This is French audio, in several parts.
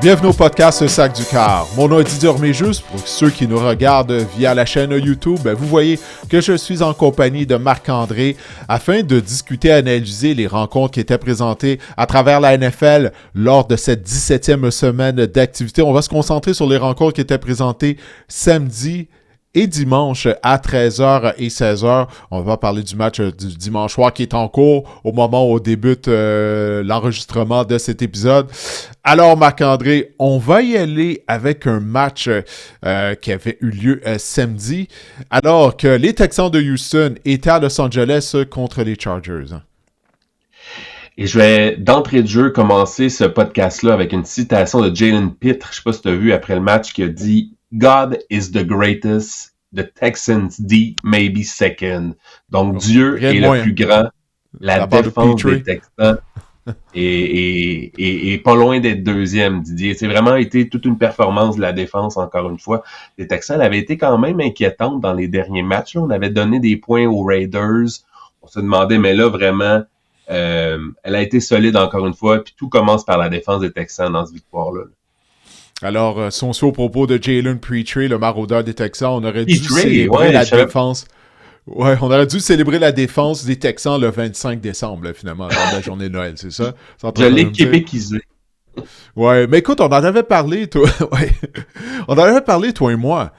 Bienvenue au podcast Le Sac du Quart. Mon nom est Didier Orméjus. Pour ceux qui nous regardent via la chaîne YouTube, vous voyez que je suis en compagnie de Marc-André afin de discuter et analyser les rencontres qui étaient présentées à travers la NFL lors de cette 17e semaine d'activité. On va se concentrer sur les rencontres qui étaient présentées samedi et dimanche à 13h et 16h. On va parler du match du dimanche soir qui est en cours au moment où débute l'enregistrement de cet épisode. Alors, Marc-André, on va y aller avec un match qui avait eu lieu samedi, alors que les Texans de Houston étaient à Los Angeles contre les Chargers. Et je vais, d'entrée de jeu, commencer ce podcast-là avec une citation de Jalen Pitre. Je sais pas si tu as vu après le match, qui a dit « God is the greatest, the Texans D may be second ». Donc, Dieu est le plus grand, la défense des Texans est pas loin d'être deuxième, Didier. C'est vraiment été toute une performance de la défense, encore une fois. Les Texans avaient été quand même inquiétantes dans les derniers matchs. Là. On avait donné des points aux Raiders. On se demandait, mais là, vraiment, elle a été solide encore une fois. Puis tout commence par la défense des Texans dans cette victoire-là. Alors, si on suit au propos de Jalen Pitre, le maraudeur des Texans, on aurait dû célébrer la défense. Ouais, on aurait dû célébrer la défense des Texans le 25 décembre, là, finalement, lors de la journée de Noël, c'est ça? Je l'ai québécisé. Ouais, mais écoute, on en avait parlé, toi. Ouais. On en avait parlé, toi et moi,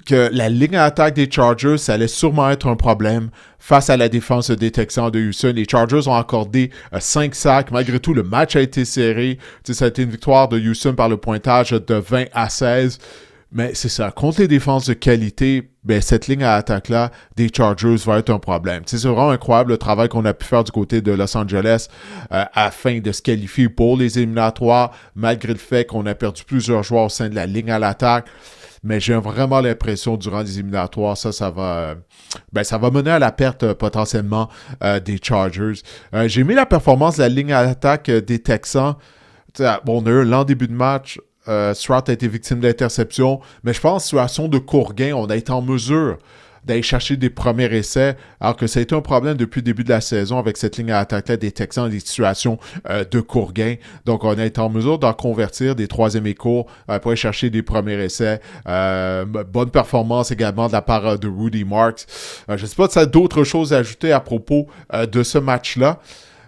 que la ligne à attaque des Chargers, ça allait sûrement être un problème face à la défense des Texans de Houston. Les Chargers ont accordé 5 sacs. Malgré tout, le match a été serré. T'sais, ça a été une victoire de Houston par le pointage de 20-16. Mais c'est ça, contre les défenses de qualité, cette ligne à attaque-là des Chargers va être un problème. C'est vraiment incroyable le travail qu'on a pu faire du côté de Los Angeles afin de se qualifier pour les éliminatoires, malgré le fait qu'on a perdu plusieurs joueurs au sein de la ligne à l'attaque. Mais j'ai vraiment l'impression, durant les éliminatoires, ça va mener à la perte potentiellement des Chargers. J'ai aimé la performance de la ligne à l'attaque des Texans. Bon, on a eu l'an début de match. Stroud a été victime d'interception, mais je pense, situation de court gain, on a été en mesure d'aller chercher des premiers essais, alors que ça a été un problème depuis le début de la saison avec cette ligne à attaque-là des Texans, des situations de court gain. Donc, on a été en mesure d'en convertir des troisièmes et courts pour aller chercher des premiers essais. Bonne performance également de la part de Rudy Marks. Je ne sais pas si tu as d'autres choses à ajouter à propos de ce match-là,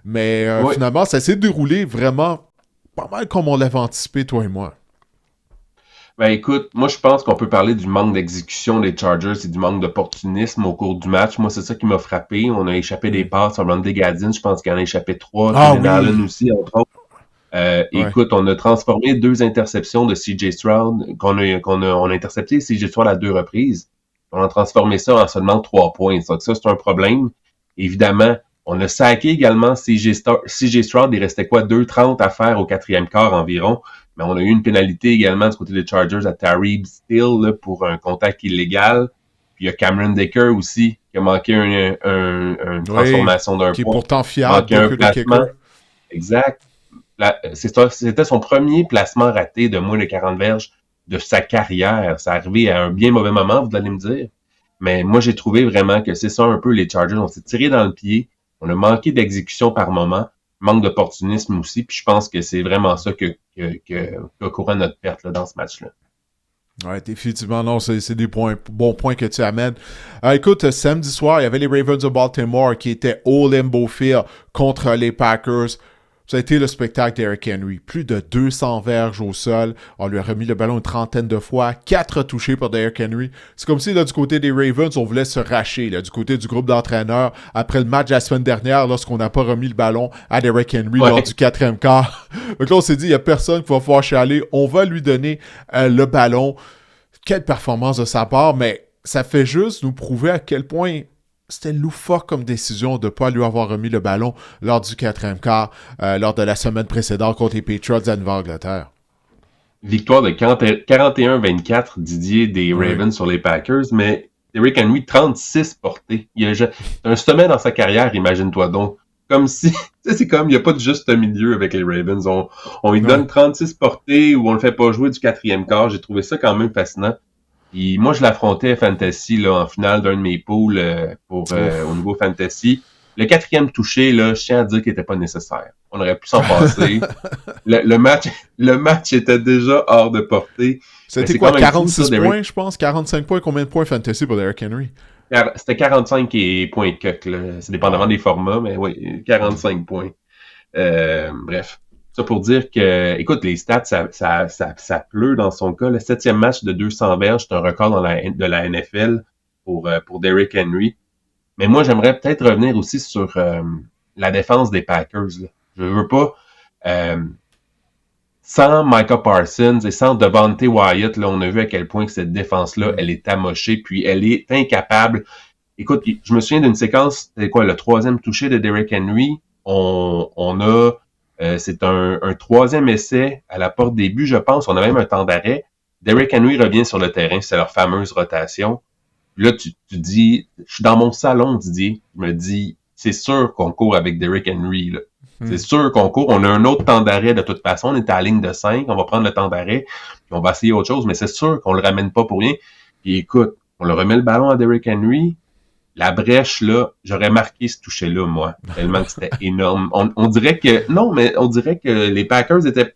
mais finalement, ça s'est déroulé vraiment pas mal comme on l'avait anticipé, toi et moi. Ben écoute, moi je pense qu'on peut parler du manque d'exécution des Chargers et du manque d'opportunisme au cours du match. Moi, c'est ça qui m'a frappé. On a échappé des passes à Randy Gaddin, je pense qu'il en a échappé 3. Keenan Allen aussi, entre autres. Écoute, on a transformé 2 interceptions de CJ Stroud, on a intercepté CJ Stroud à 2 reprises. On a transformé ça en seulement 3 points. Donc ça, c'est un problème. Évidemment, on a saqué également CJ Stroud. Il restait 2:30 à faire au 4e quart environ. Mais on a eu une pénalité également du côté des Chargers à Tariq Steele là, pour un contact illégal. Puis il y a Cameron Decker aussi qui a manqué une transformation d'un point. Qui est pourtant fiable que le kicker. Exact. C'était son premier placement raté de moins de 40 verges de sa carrière. Ça arrivé à un bien mauvais moment, vous allez me dire. Mais moi, j'ai trouvé vraiment que c'est ça un peu, les Chargers. On s'est tiré dans le pied. On a manqué d'exécution par moment. Manque d'opportunisme aussi, puis je pense que c'est vraiment ça qui a couru notre perte là, dans ce match-là. Oui, définitivement, non, c'est des bons points que tu amènes. Écoute, samedi soir, il y avait les Ravens de Baltimore qui étaient au Lambeau Field contre les Packers. Ça a été le spectacle d'Eric Henry. Plus de 200 verges au sol. On lui a remis le ballon une trentaine de fois. 4 touchés pour Derrick Henry. C'est comme si, là, du côté des Ravens, on voulait se racher, là, du côté du groupe d'entraîneurs. Après le match de la semaine dernière, lorsqu'on n'a pas remis le ballon à Derrick Henry lors du 4e quart. Donc là, on s'est dit, il n'y a personne qui va pouvoir chialer. On va lui donner le ballon. Quelle performance de sa part, mais ça fait juste nous prouver à quel point c'était loufoque comme décision de ne pas lui avoir remis le ballon lors du 4e quart, lors de la semaine précédente contre les Patriots de la Nouvelle-Angleterre. Victoire de 41-24, Didier, des Ravens sur les Packers, mais Derrick Henry, 36 portées. Il a un sommet dans sa carrière, imagine-toi donc. Comme si, c'est comme, il n'y a pas de juste milieu avec les Ravens. On lui donne 36 portées ou on le fait pas jouer du 4e quart. J'ai trouvé ça quand même fascinant. Puis moi, je l'affrontais Fantasy là, en finale d'un de mes pools au niveau Fantasy. Le quatrième touché, là, je tiens à dire qu'il n'était pas nécessaire. On aurait pu s'en passer. Le match était déjà hors de portée. C'était quoi, 46 points, je pense? 45 points, combien de points fantasy pour Derrick Henry? C'était 45 points cuck, là. C'est dépendamment des formats, mais oui, 45 points. Bref. Ça pour dire que, écoute, les stats, ça pleut dans son cas. Le 7e match de 200 verges, c'est un record de la NFL pour Derrick Henry. Mais moi, j'aimerais peut-être revenir aussi sur la défense des Packers. Là. Je veux pas... sans Micah Parsons et sans Devontae Wyatt, là, on a vu à quel point que cette défense-là, elle est amochée, puis elle est incapable. Écoute, je me souviens d'une séquence, c'était quoi, le 3e touché de Derrick Henry. On a... c'est un 3e essai à la porte des buts, je pense. On a même un temps d'arrêt. Derrick Henry revient sur le terrain, c'est leur fameuse rotation. Là, tu dis, je suis dans mon salon, Didier. Je me dis, c'est sûr qu'on court avec Derrick Henry. Là. C'est sûr qu'on court. On a un autre temps d'arrêt de toute façon. On est à la ligne de 5. On va prendre le temps d'arrêt. Puis on va essayer autre chose. Mais c'est sûr qu'on le ramène pas pour rien. Puis écoute, on le remet le ballon à Derrick Henry. La brèche, là, j'aurais marqué ce toucher-là, moi. Tellement que c'était énorme. On dirait que les Packers étaient...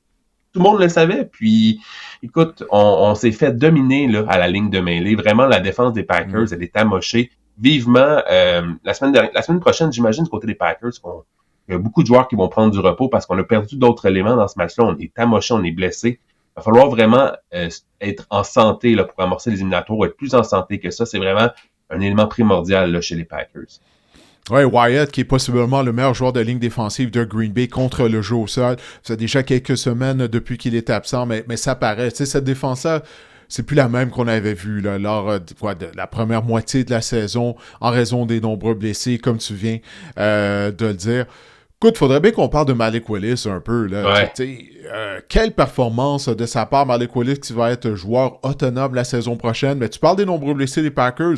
Tout le monde le savait. Puis, écoute, on s'est fait dominer là, à la ligne de mêlée. Vraiment, la défense des Packers, elle est amochée. Vivement, la semaine prochaine, j'imagine, du côté des Packers, il y a beaucoup de joueurs qui vont prendre du repos parce qu'on a perdu d'autres éléments dans ce match-là. On est amoché, on est blessé. Il va falloir vraiment être en santé là, pour amorcer les éliminatoires, être plus en santé que ça. C'est vraiment un élément primordial là, chez les Packers. Oui, Wyatt, qui est possiblement le meilleur joueur de ligne défensive de Green Bay contre le jeu au sol. Ça fait déjà quelques semaines depuis qu'il est absent, mais ça paraît. Tu sais, cette défense-là, c'est plus la même qu'on avait vue là, lors de la première moitié de la saison, en raison des nombreux blessés, comme tu viens de le dire. Écoute, faudrait bien qu'on parle de Malik Willis un peu. Là. Ouais. Quelle performance de sa part, Malik Willis, qui va être joueur autonome la saison prochaine. Mais tu parles des nombreux blessés des Packers.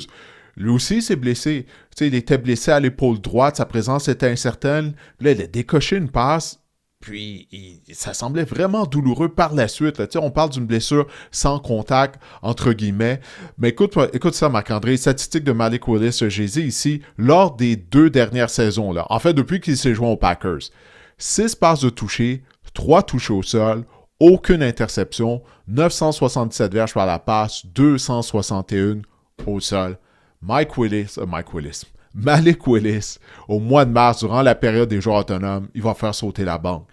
Lui aussi s'est blessé. Tu sais, il était blessé à l'épaule droite, sa présence était incertaine. Puis là, il a décoché une passe, puis ça semblait vraiment douloureux par la suite. Là. Tu sais, on parle d'une blessure sans contact, entre guillemets. Mais écoute ça, Marc-André, statistiques de Malik Willis, j'ai dit ici, lors des 2 dernières saisons, là, en fait, depuis qu'il s'est joint aux Packers, 6 passes de toucher, 3 touchés au sol, aucune interception, 977 verges par la passe, 261 au sol. Malik Willis, au mois de mars, durant la période des joueurs autonomes, il va faire sauter la banque.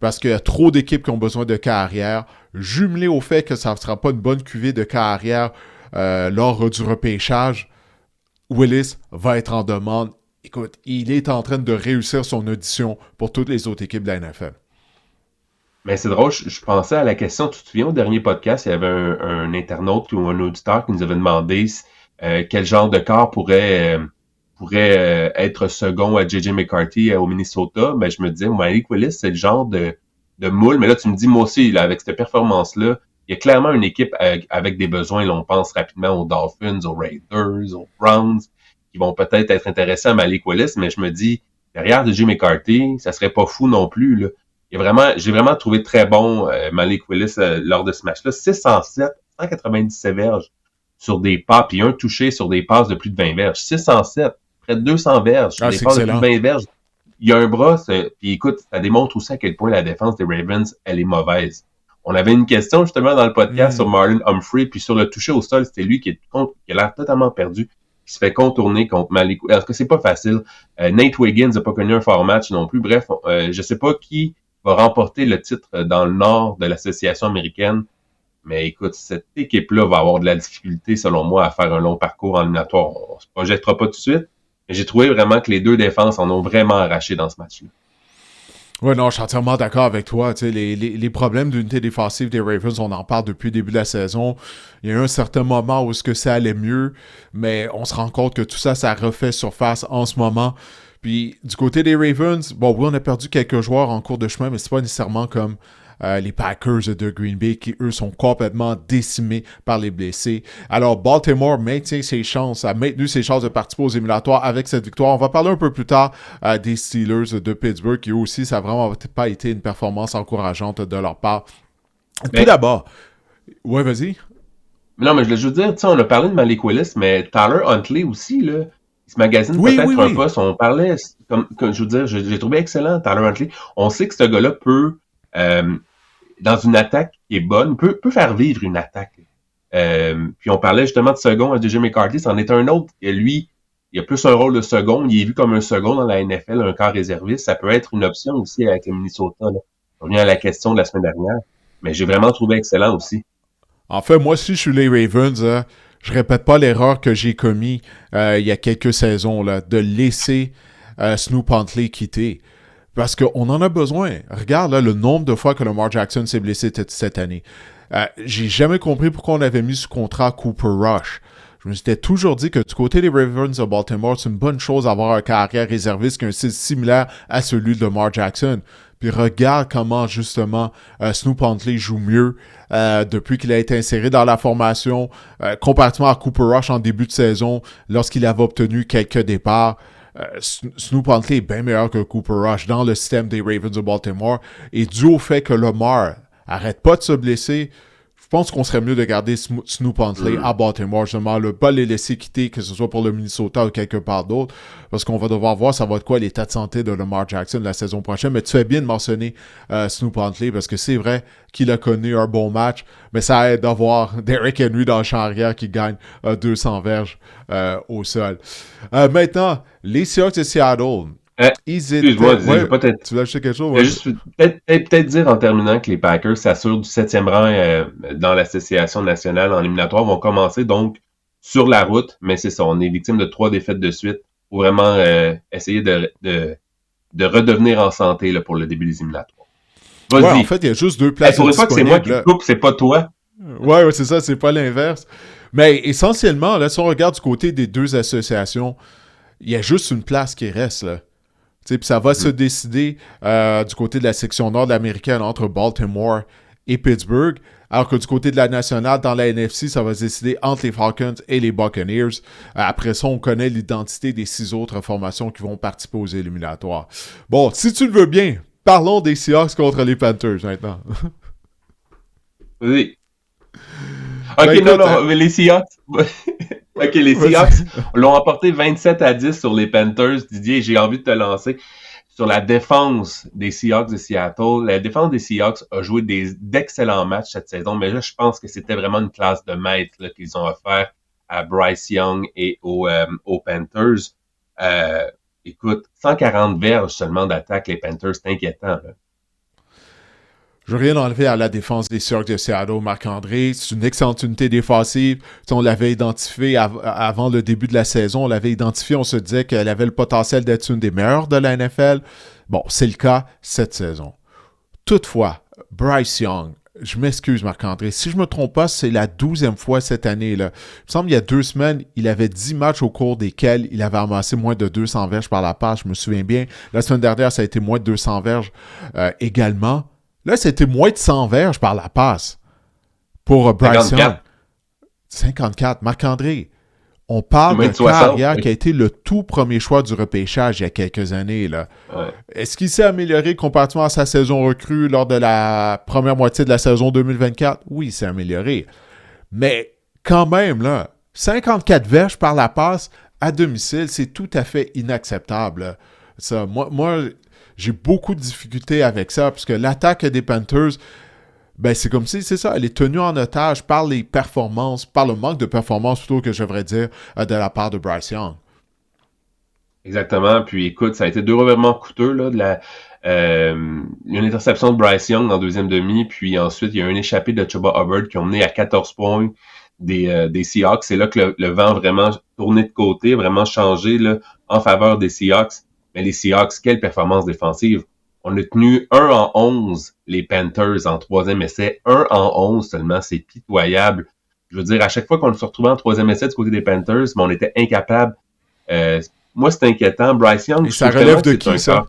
Parce qu'il y a trop d'équipes qui ont besoin de carrière, jumelé au fait que ça ne sera pas une bonne cuvée de carrière lors du repêchage. Willis va être en demande. Écoute, il est en train de réussir son audition pour toutes les autres équipes de la NFL. Mais c'est drôle, je pensais à la question, tu te souviens, au dernier podcast, il y avait un internaute ou un auditeur qui nous avait demandé quel genre de corps pourrait être second à J.J. McCarthy au Minnesota. Ben, je me disais, Malik Willis, c'est le genre de moule. Mais là, tu me dis, moi aussi, là, avec cette performance-là, il y a clairement une équipe avec des besoins. Là, on pense rapidement aux Dolphins, aux Raiders, aux Browns, qui vont peut-être être intéressés à Malik Willis. Mais je me dis, derrière J.J. McCarthy, ça serait pas fou non plus. Là. J'ai vraiment trouvé très bon Malik Willis lors de ce match-là. 607, 197 verges sur des passes, puis un touché sur des passes de plus de 20 verges. 607, près de 200 verges sur des passes excellent. De plus de 20 verges. Il y a un bras, puis écoute, ça démontre aussi à quel point la défense des Ravens, elle est mauvaise. On avait une question justement dans le podcast sur Marlon Humphrey, puis sur le toucher au sol, c'était lui qui a l'air totalement perdu, qui se fait contourner contre Malik. Est-ce que c'est pas facile? Nate Wiggins n'a pas connu un fort match non plus. Bref, je sais pas qui va remporter le titre dans le nord de l'association américaine. Mais écoute, cette équipe-là va avoir de la difficulté, selon moi, à faire un long parcours en éliminatoire. On ne se projettera pas tout de suite, mais j'ai trouvé vraiment que les deux défenses en ont vraiment arraché dans ce match-là. Oui, non, je suis entièrement d'accord avec toi. Tu sais, les problèmes d'unité défensive des Ravens, on en parle depuis le début de la saison. Il y a eu un certain moment où est-ce que ça allait mieux, mais on se rend compte que tout ça, ça refait surface en ce moment. Puis, du côté des Ravens, bon, oui, on a perdu quelques joueurs en cours de chemin, mais c'est pas nécessairement comme les Packers de Green Bay qui, eux, sont complètement décimés par les blessés. Alors, Baltimore maintient ses chances, a maintenu ses chances de participer aux éliminatoires avec cette victoire. On va parler un peu plus tard des Steelers de Pittsburgh, qui eux aussi, ça n'a vraiment pas été une performance encourageante de leur part. Tout d'abord, ouais, vas-y. Non, mais je veux dire, tu sais, on a parlé de Malik Willis, mais Tyler Huntley aussi, là, il se magasine Oui, peut-être oui, un oui. poste. On parlait, comme je veux dire, j'ai trouvé excellent Tyler Huntley. On sait que ce gars-là peut, euh, dans une attaque qui est bonne, peut faire vivre une attaque. Puis on parlait justement de second à DJ McCarthy, c'en est un autre. Et lui, il a plus un rôle de second. Il est vu comme un second dans la NFL, un quart réserviste. Ça peut être une option aussi avec le Minnesota. Là. On revient à la question de la semaine dernière. Mais j'ai vraiment trouvé excellent aussi. En fait, moi, si je suis les Ravens, je répète pas l'erreur que j'ai commis il y a quelques saisons, là, de laisser Snoop Huntley quitter. Parce qu'on en a besoin. Regarde là, le nombre de fois que Lamar Jackson s'est blessé cette année. J'ai jamais compris pourquoi on avait mis sous contrat Cooper Rush. Je me suis toujours dit que du côté des Ravens de Baltimore, c'est une bonne chose d'avoir un carrière réserviste qui a un style similaire à celui de Lamar Jackson. Puis regarde comment, justement, Snoop Huntley joue mieux depuis qu'il a été inséré dans la formation, comparativement à Cooper Rush en début de saison, lorsqu'il avait obtenu quelques départs. Snoop Huntley est bien meilleur que Cooper Rush dans le système des Ravens de Baltimore. Et dû au fait que Lamar arrête pas de se blesser, je pense qu'on serait mieux de garder Snoop Huntley à Baltimore, justement, pas les laisser quitter, que ce soit pour le Minnesota ou quelque part d'autre, parce qu'on va devoir voir ça va être quoi l'état de santé de Lamar Jackson la saison prochaine. Mais tu fais bien de mentionner Snoop Huntley, parce que c'est vrai qu'il a connu un bon match, mais ça aide d'avoir Derrick Henry dans le champ arrière qui gagne 200 verges au sol. Maintenant, les Seahawks de Seattle. Excuse-moi, je vais pas Tu voulais acheter quelque chose? je vais Ouais. juste peut-être dire en terminant que les Packers s'assurent du 7e rang dans l'association nationale en éliminatoire, vont commencer donc sur la route, mais c'est ça, on est victime de 3 défaites de suite pour vraiment essayer de redevenir en santé là, pour le début des éliminatoires. Ouais, en Vas-y. fait, il y a juste 2 places Pour une fois que c'est moi qui disponibles. coupe, c'est pas toi. Ouais, c'est ça, c'est pas l'inverse. Mais essentiellement, là, si on regarde du côté des deux associations, il y a juste une place qui reste, là. Puis ça va se décider du côté de la section nord américaine entre Baltimore et Pittsburgh, alors que du côté de la nationale, dans la NFC, ça va se décider entre les Falcons et les Buccaneers. Après ça, on connaît l'identité des 6 autres formations qui vont participer aux éliminatoires. Bon, si tu le veux bien, parlons des Seahawks contre les Panthers maintenant. Vas-y. OK, Ben, écoute, non, mais les Seahawks. OK, les Seahawks l'ont emporté 27-10 sur les Panthers. Didier, j'ai envie de te lancer sur la défense des Seahawks de Seattle. La défense des Seahawks a joué d'excellents matchs cette saison, mais là, je pense que c'était vraiment une classe de maître là, qu'ils ont offert à Bryce Young et aux Panthers. Écoute, 140 verges seulement d'attaque, les Panthers, c'est inquiétant. Là. Je veux rien enlever à la défense des Seahawks de Seattle, Marc-André. C'est une excellente unité défensive. On l'avait identifié avant le début de la saison. On l'avait identifié, on se disait qu'elle avait le potentiel d'être une des meilleures de la NFL. Bon, c'est le cas cette saison. Toutefois, Bryce Young, je m'excuse Marc-André, si je ne me trompe pas, c'est la 12e fois cette année. Là. Il me semble qu'il y a 2 semaines, il avait 10 matchs au cours desquels il avait amassé moins de 200 verges par la passe. Je me souviens bien. La semaine dernière, ça a été moins de 200 verges également. Là, c'était moins de 100 verges par la passe pour Bryce Young. 54. Marc-André, on parle d'un carrière qui a été le tout premier choix du repêchage il y a quelques années. Là. Ouais. Est-ce qu'il s'est amélioré comparativement à sa saison recrue lors de la première moitié de la saison 2024? Oui, il s'est amélioré. Mais quand même, là, 54 verges par la passe à domicile, c'est tout à fait inacceptable. Ça, moi j'ai beaucoup de difficultés avec ça, parce que l'attaque des Panthers, ben c'est comme si, c'est ça, elle est tenue en otage par les performances, par le manque de performance, plutôt que je devrais dire, de la part de Bryce Young. Exactement. Puis écoute, ça a été 2 revirements coûteux, là, une interception de Bryce Young en deuxième demi, puis ensuite, il y a un échappé de Chuba Hubbard qui ont mené à 14 points des Seahawks. C'est là que le vent a vraiment tourné de côté, vraiment changé là, en faveur des Seahawks. Mais les Seahawks, quelle performance défensive! On a tenu 1 en 11 les Panthers en 3e essai. 1 en 11 seulement, c'est pitoyable. Je veux dire, à chaque fois qu'on se retrouvait en 3e essai du côté des Panthers, mais on était incapable. Moi, c'est inquiétant. Bryce Young, et ça relève de qui, ça?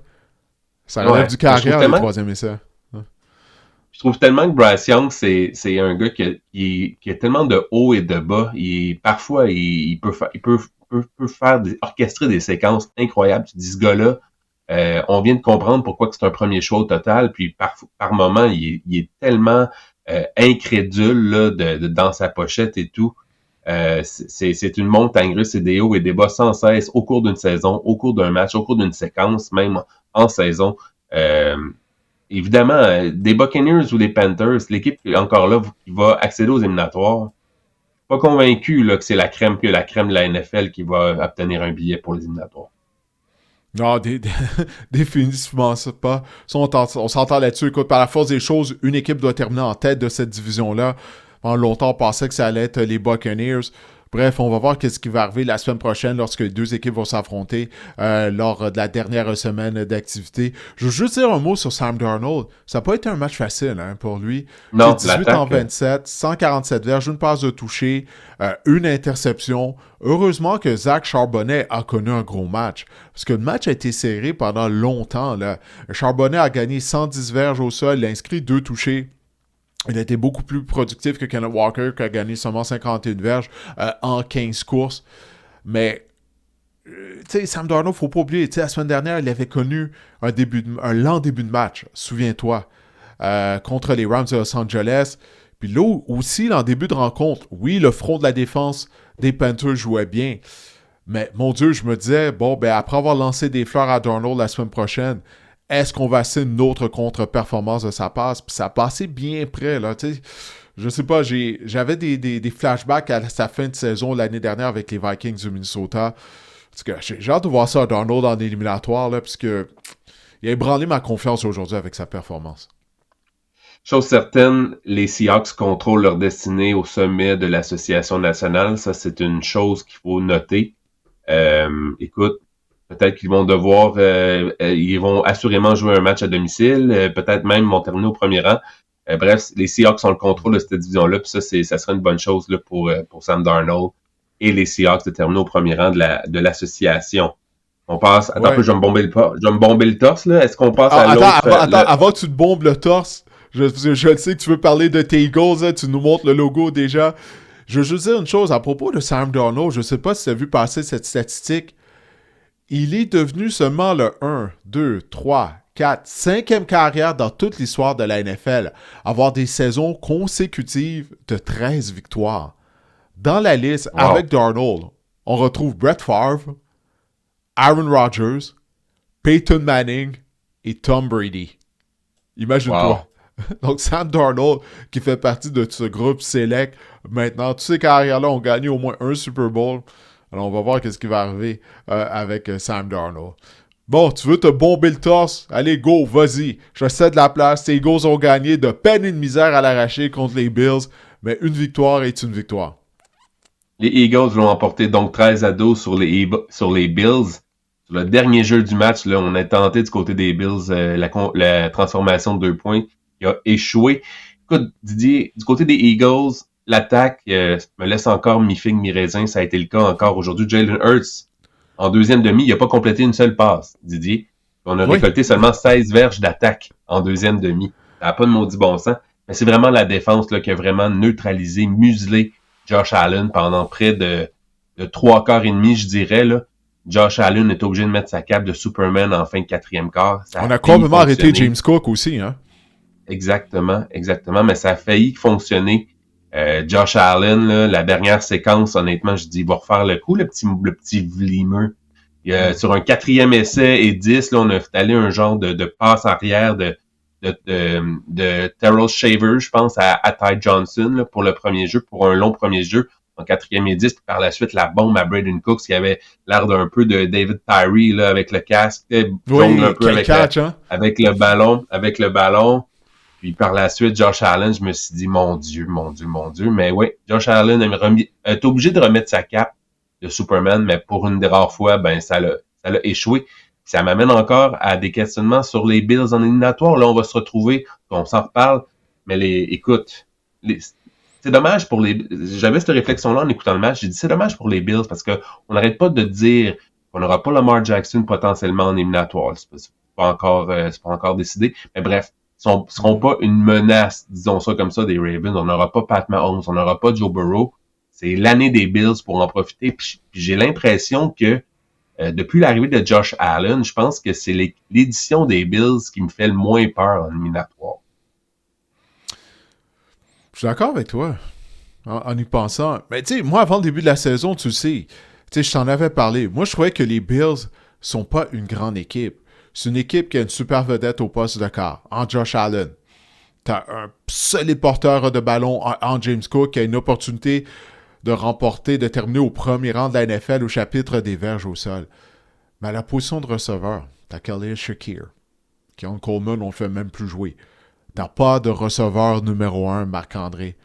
Ça relève du carrière, le 3e essai. Je trouve tellement que Bryce Young, c'est un gars qui a tellement de haut et de bas. Parfois, il peut faire orchestrer des séquences incroyables. Tu dis, ce gars-là, on vient de comprendre pourquoi c'est un premier choix au total. Puis par moment, il est tellement incrédule là, dans sa pochette et tout. C'est une montagne russe, c'est des hauts et des bas sans cesse au cours d'une saison, au cours d'un match, au cours d'une séquence, même en saison. Évidemment, des Buccaneers ou des Panthers, l'équipe encore là qui va accéder aux éliminatoires, pas convaincu là, que c'est la crème de la NFL qui va obtenir un billet pour les éliminatoires. Non, définitivement pas. Ça, on s'entend là-dessus. Écoute, par la force des choses, une équipe doit terminer en tête de cette division-là. Pendant longtemps, on pensait que ça allait être les Buccaneers. Bref, on va voir ce qui va arriver la semaine prochaine lorsque les deux équipes vont s'affronter lors de la dernière semaine d'activité. Je veux juste dire un mot sur Sam Darnold. Ça n'a pas été un match facile pour lui. Non, 18 en 27, 147 verges, une passe de toucher, une interception. Heureusement que Zach Charbonnet a connu un gros match. Parce que le match a été serré pendant longtemps. Là. Charbonnet a gagné 110 verges au sol, il a inscrit 2 touchés. Il a été beaucoup plus productif que Kenneth Walker, qui a gagné seulement 51 verges en 15 courses. Mais, tu sais, Sam Darnold, faut pas oublier, la semaine dernière, il avait connu un lent début de match, souviens-toi, contre les Rams de Los Angeles. Puis là aussi, en début de rencontre, oui, le front de la défense des Panthers jouait bien. Mais, mon Dieu, je me disais, bon, ben après avoir lancé des fleurs à Darnold la semaine prochaine, est-ce qu'on va essayer une autre contre-performance de sa passe? Puis ça a passé bien près, là, tu sais. Je sais pas, j'avais des flashbacks à sa fin de saison l'année dernière avec les Vikings du Minnesota. Parce que j'ai hâte de voir ça à Darnold en éliminatoire, là, puisque il a ébranlé ma confiance aujourd'hui avec sa performance. Chose certaine, les Seahawks contrôlent leur destinée au sommet de l'association nationale. Ça, c'est une chose qu'il faut noter. Écoute, peut-être qu'ils vont devoir, ils vont assurément jouer un match à domicile, peut-être même vont terminer au premier rang. Bref, les Seahawks ont le contrôle de cette division-là, puis ça serait une bonne chose là, pour Sam Darnold et les Seahawks de terminer au premier rang de l'association. On passe. Attends un peu, je vais me bomber le torse, là. Est-ce qu'on passe à l'autre? Avant que tu te bombes le torse, je sais que tu veux parler de tes Eagles, hein, tu nous montres le logo déjà. Je veux juste dire une chose à propos de Sam Darnold. Je ne sais pas si tu as vu passer cette statistique. Il est devenu seulement le 1, 2, 3, 4, 5e carrière dans toute l'histoire de la NFL à avoir des saisons consécutives de 13 victoires. Dans la liste, avec Darnold, on retrouve Brett Favre, Aaron Rodgers, Peyton Manning et Tom Brady. Imagine-toi. Wow. Donc, Sam Darnold, qui fait partie de ce groupe select, maintenant, toutes ces carrières-là ont gagné au moins un Super Bowl. Alors, on va voir ce qui va arriver avec Sam Darnold. Bon, tu veux te bomber le torse? Allez, go, vas-y. Je cède la place. Les Eagles ont gagné de peine et de misère à l'arracher contre les Bills, mais une victoire est une victoire. Les Eagles l'ont emporté donc 13-12 sur les Bills. Sur le dernier jeu du match, là, on a tenté du côté des Bills la transformation de 2 points qui a échoué. Écoute, Didier, du côté des Eagles, l'attaque me laisse encore mi-figue, mi-raisin. Ça a été le cas encore aujourd'hui. Jalen Hurts, en deuxième demi, il n'a pas complété une seule passe, Didier. On a récolté seulement 16 verges d'attaque en deuxième demi. Ça n'a pas de maudit bon sens. Mais c'est vraiment la défense là, qui a vraiment neutralisé, muselé Josh Allen pendant près de 3 quarts et demi, je dirais. Là. Josh Allen est obligé de mettre sa cape de Superman en fin de 4e quart. On a complètement arrêté James Cook aussi, hein? Exactement. Mais ça a failli fonctionner. Josh Allen, là, la dernière séquence, honnêtement, je dis, il va refaire le coup, le petit vlimeux. Sur un 4e essai et 10, là, on a allé un genre de passe arrière de Terrell Shaver, je pense, à Ty Johnson là, pour le premier jeu, pour un long premier jeu en 4e et 10, puis par la suite, la bombe à Braden Cooks, qui avait l'air d'un peu de David Tyree là, avec le casque, jongle un peu avec le ballon. Puis par la suite, Josh Allen, je me suis dit, mon Dieu. Mais oui, Josh Allen est obligé de remettre sa cape de Superman, mais pour une des rares fois, ben ça l'a échoué. Ça m'amène encore à des questionnements sur les Bills en éliminatoire. Là, on va se retrouver, on s'en reparle, mais c'est dommage pour les... J'avais cette réflexion-là en écoutant le match. J'ai dit, c'est dommage pour les Bills parce que on n'arrête pas de dire qu'on n'aura pas Lamar Jackson potentiellement en éliminatoire. C'est pas encore décidé. Mais bref, seront pas une menace, disons ça comme ça, des Ravens. On n'aura pas Pat Mahomes, on n'aura pas Joe Burrow. C'est l'année des Bills pour en profiter. Puis j'ai l'impression que depuis l'arrivée de Josh Allen, je pense que c'est l'édition des Bills qui me fait le moins peur en éliminatoire. Je suis d'accord avec toi. en y pensant. Mais tu sais, moi, avant le début de la saison, tu sais, je t'en avais parlé. Moi, je trouvais que les Bills sont pas une grande équipe. C'est une équipe qui a une super vedette au poste de quart, en Josh Allen. T'as un solide porteur de ballon en James Cook qui a une opportunité de remporter, de terminer au premier rang de la NFL au chapitre des verges au sol. Mais à la position de receveur, t'as Khalil Shakir. Keon Coleman, on ne fait même plus jouer. T'as pas de receveur numéro 1, Marc-André.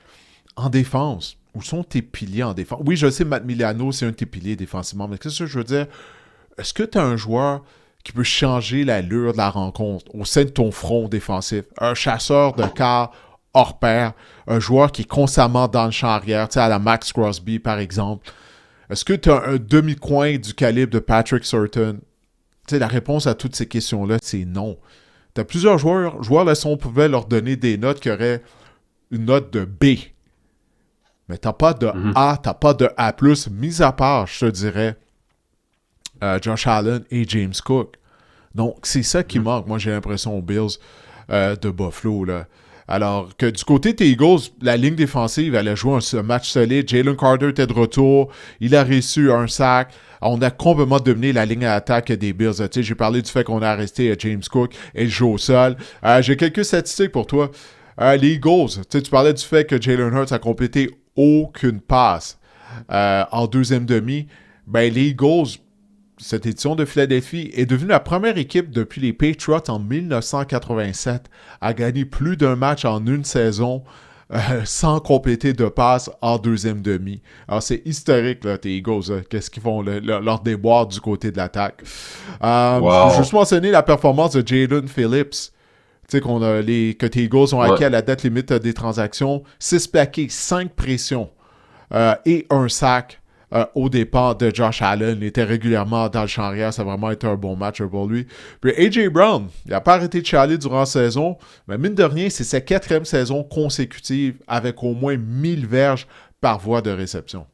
En défense, où sont tes piliers en défense? Oui, je sais, Matt Milano, c'est un de tes piliers défensivement, mais qu'est-ce que je veux dire? Est-ce que tu as un joueur qui peut changer l'allure de la rencontre au sein de ton front défensif? Un chasseur de quart hors pair, un joueur qui est constamment dans le champ arrière, tu sais, à la Max Crosby, par exemple. Est-ce que tu as un demi-coin du calibre de Patrick Surtain? Tu sais, la réponse à toutes ces questions-là, c'est non. Tu as plusieurs joueurs là, si on pouvait leur donner des notes qui auraient une note de B. Mais t'as pas de A, t'as pas de A+, mis à part, je te dirais, Josh Allen et James Cook. Donc, c'est ça qui manque, moi, j'ai l'impression, aux Bills de Buffalo, là. Alors que du côté des Eagles, la ligne défensive, elle a joué un match solide. Jalen Carter était de retour. Il a reçu un sac. On a complètement dominé la ligne à attaque des Bills. Tu sais, j'ai parlé du fait qu'on a arrêté James Cook et le jeu au sol. J'ai quelques statistiques pour toi. Les Eagles, tu parlais du fait que Jalen Hurts a complété aucune passe en deuxième demi. Ben, les Eagles, cette édition de Philadelphie, est devenue la première équipe depuis les Patriots en 1987 à gagner plus d'un match en une saison sans compléter de passe en deuxième demi. Alors, c'est historique, là, tes Eagles. Là. Qu'est-ce qu'ils font, leur déboire du côté de l'attaque. Je veux juste mentionner la performance de Jalen Phillips. Tu sais, que tes Eagles ont acquis à la date limite des transactions. 6 plaqués, 5 pressions et un sac. Au départ de Josh Allen. Il était régulièrement dans le champ arrière. Ça a vraiment été un bon match pour lui. Puis A.J. Brown, il n'a pas arrêté de chialer durant la saison. Mais mine de rien, c'est sa 4e saison consécutive avec au moins 1000 verges par voie de réception.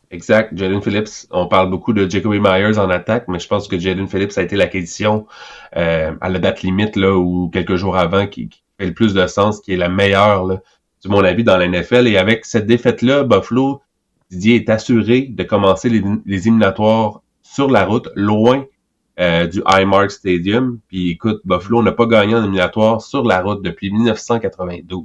Exact. Jalen Phillips, on parle beaucoup de Jacoby Myers en attaque, mais je pense que Jalen Phillips a été l'acquisition à la date limite là, ou quelques jours avant qui fait le plus de sens, qui est la meilleure, là, de mon avis, dans la NFL. Et avec cette défaite-là, Buffalo, Didier est assuré de commencer les éliminatoires sur la route, loin du Highmark Stadium. Puis écoute, Buffalo n'a pas gagné en éliminatoire sur la route depuis 1992.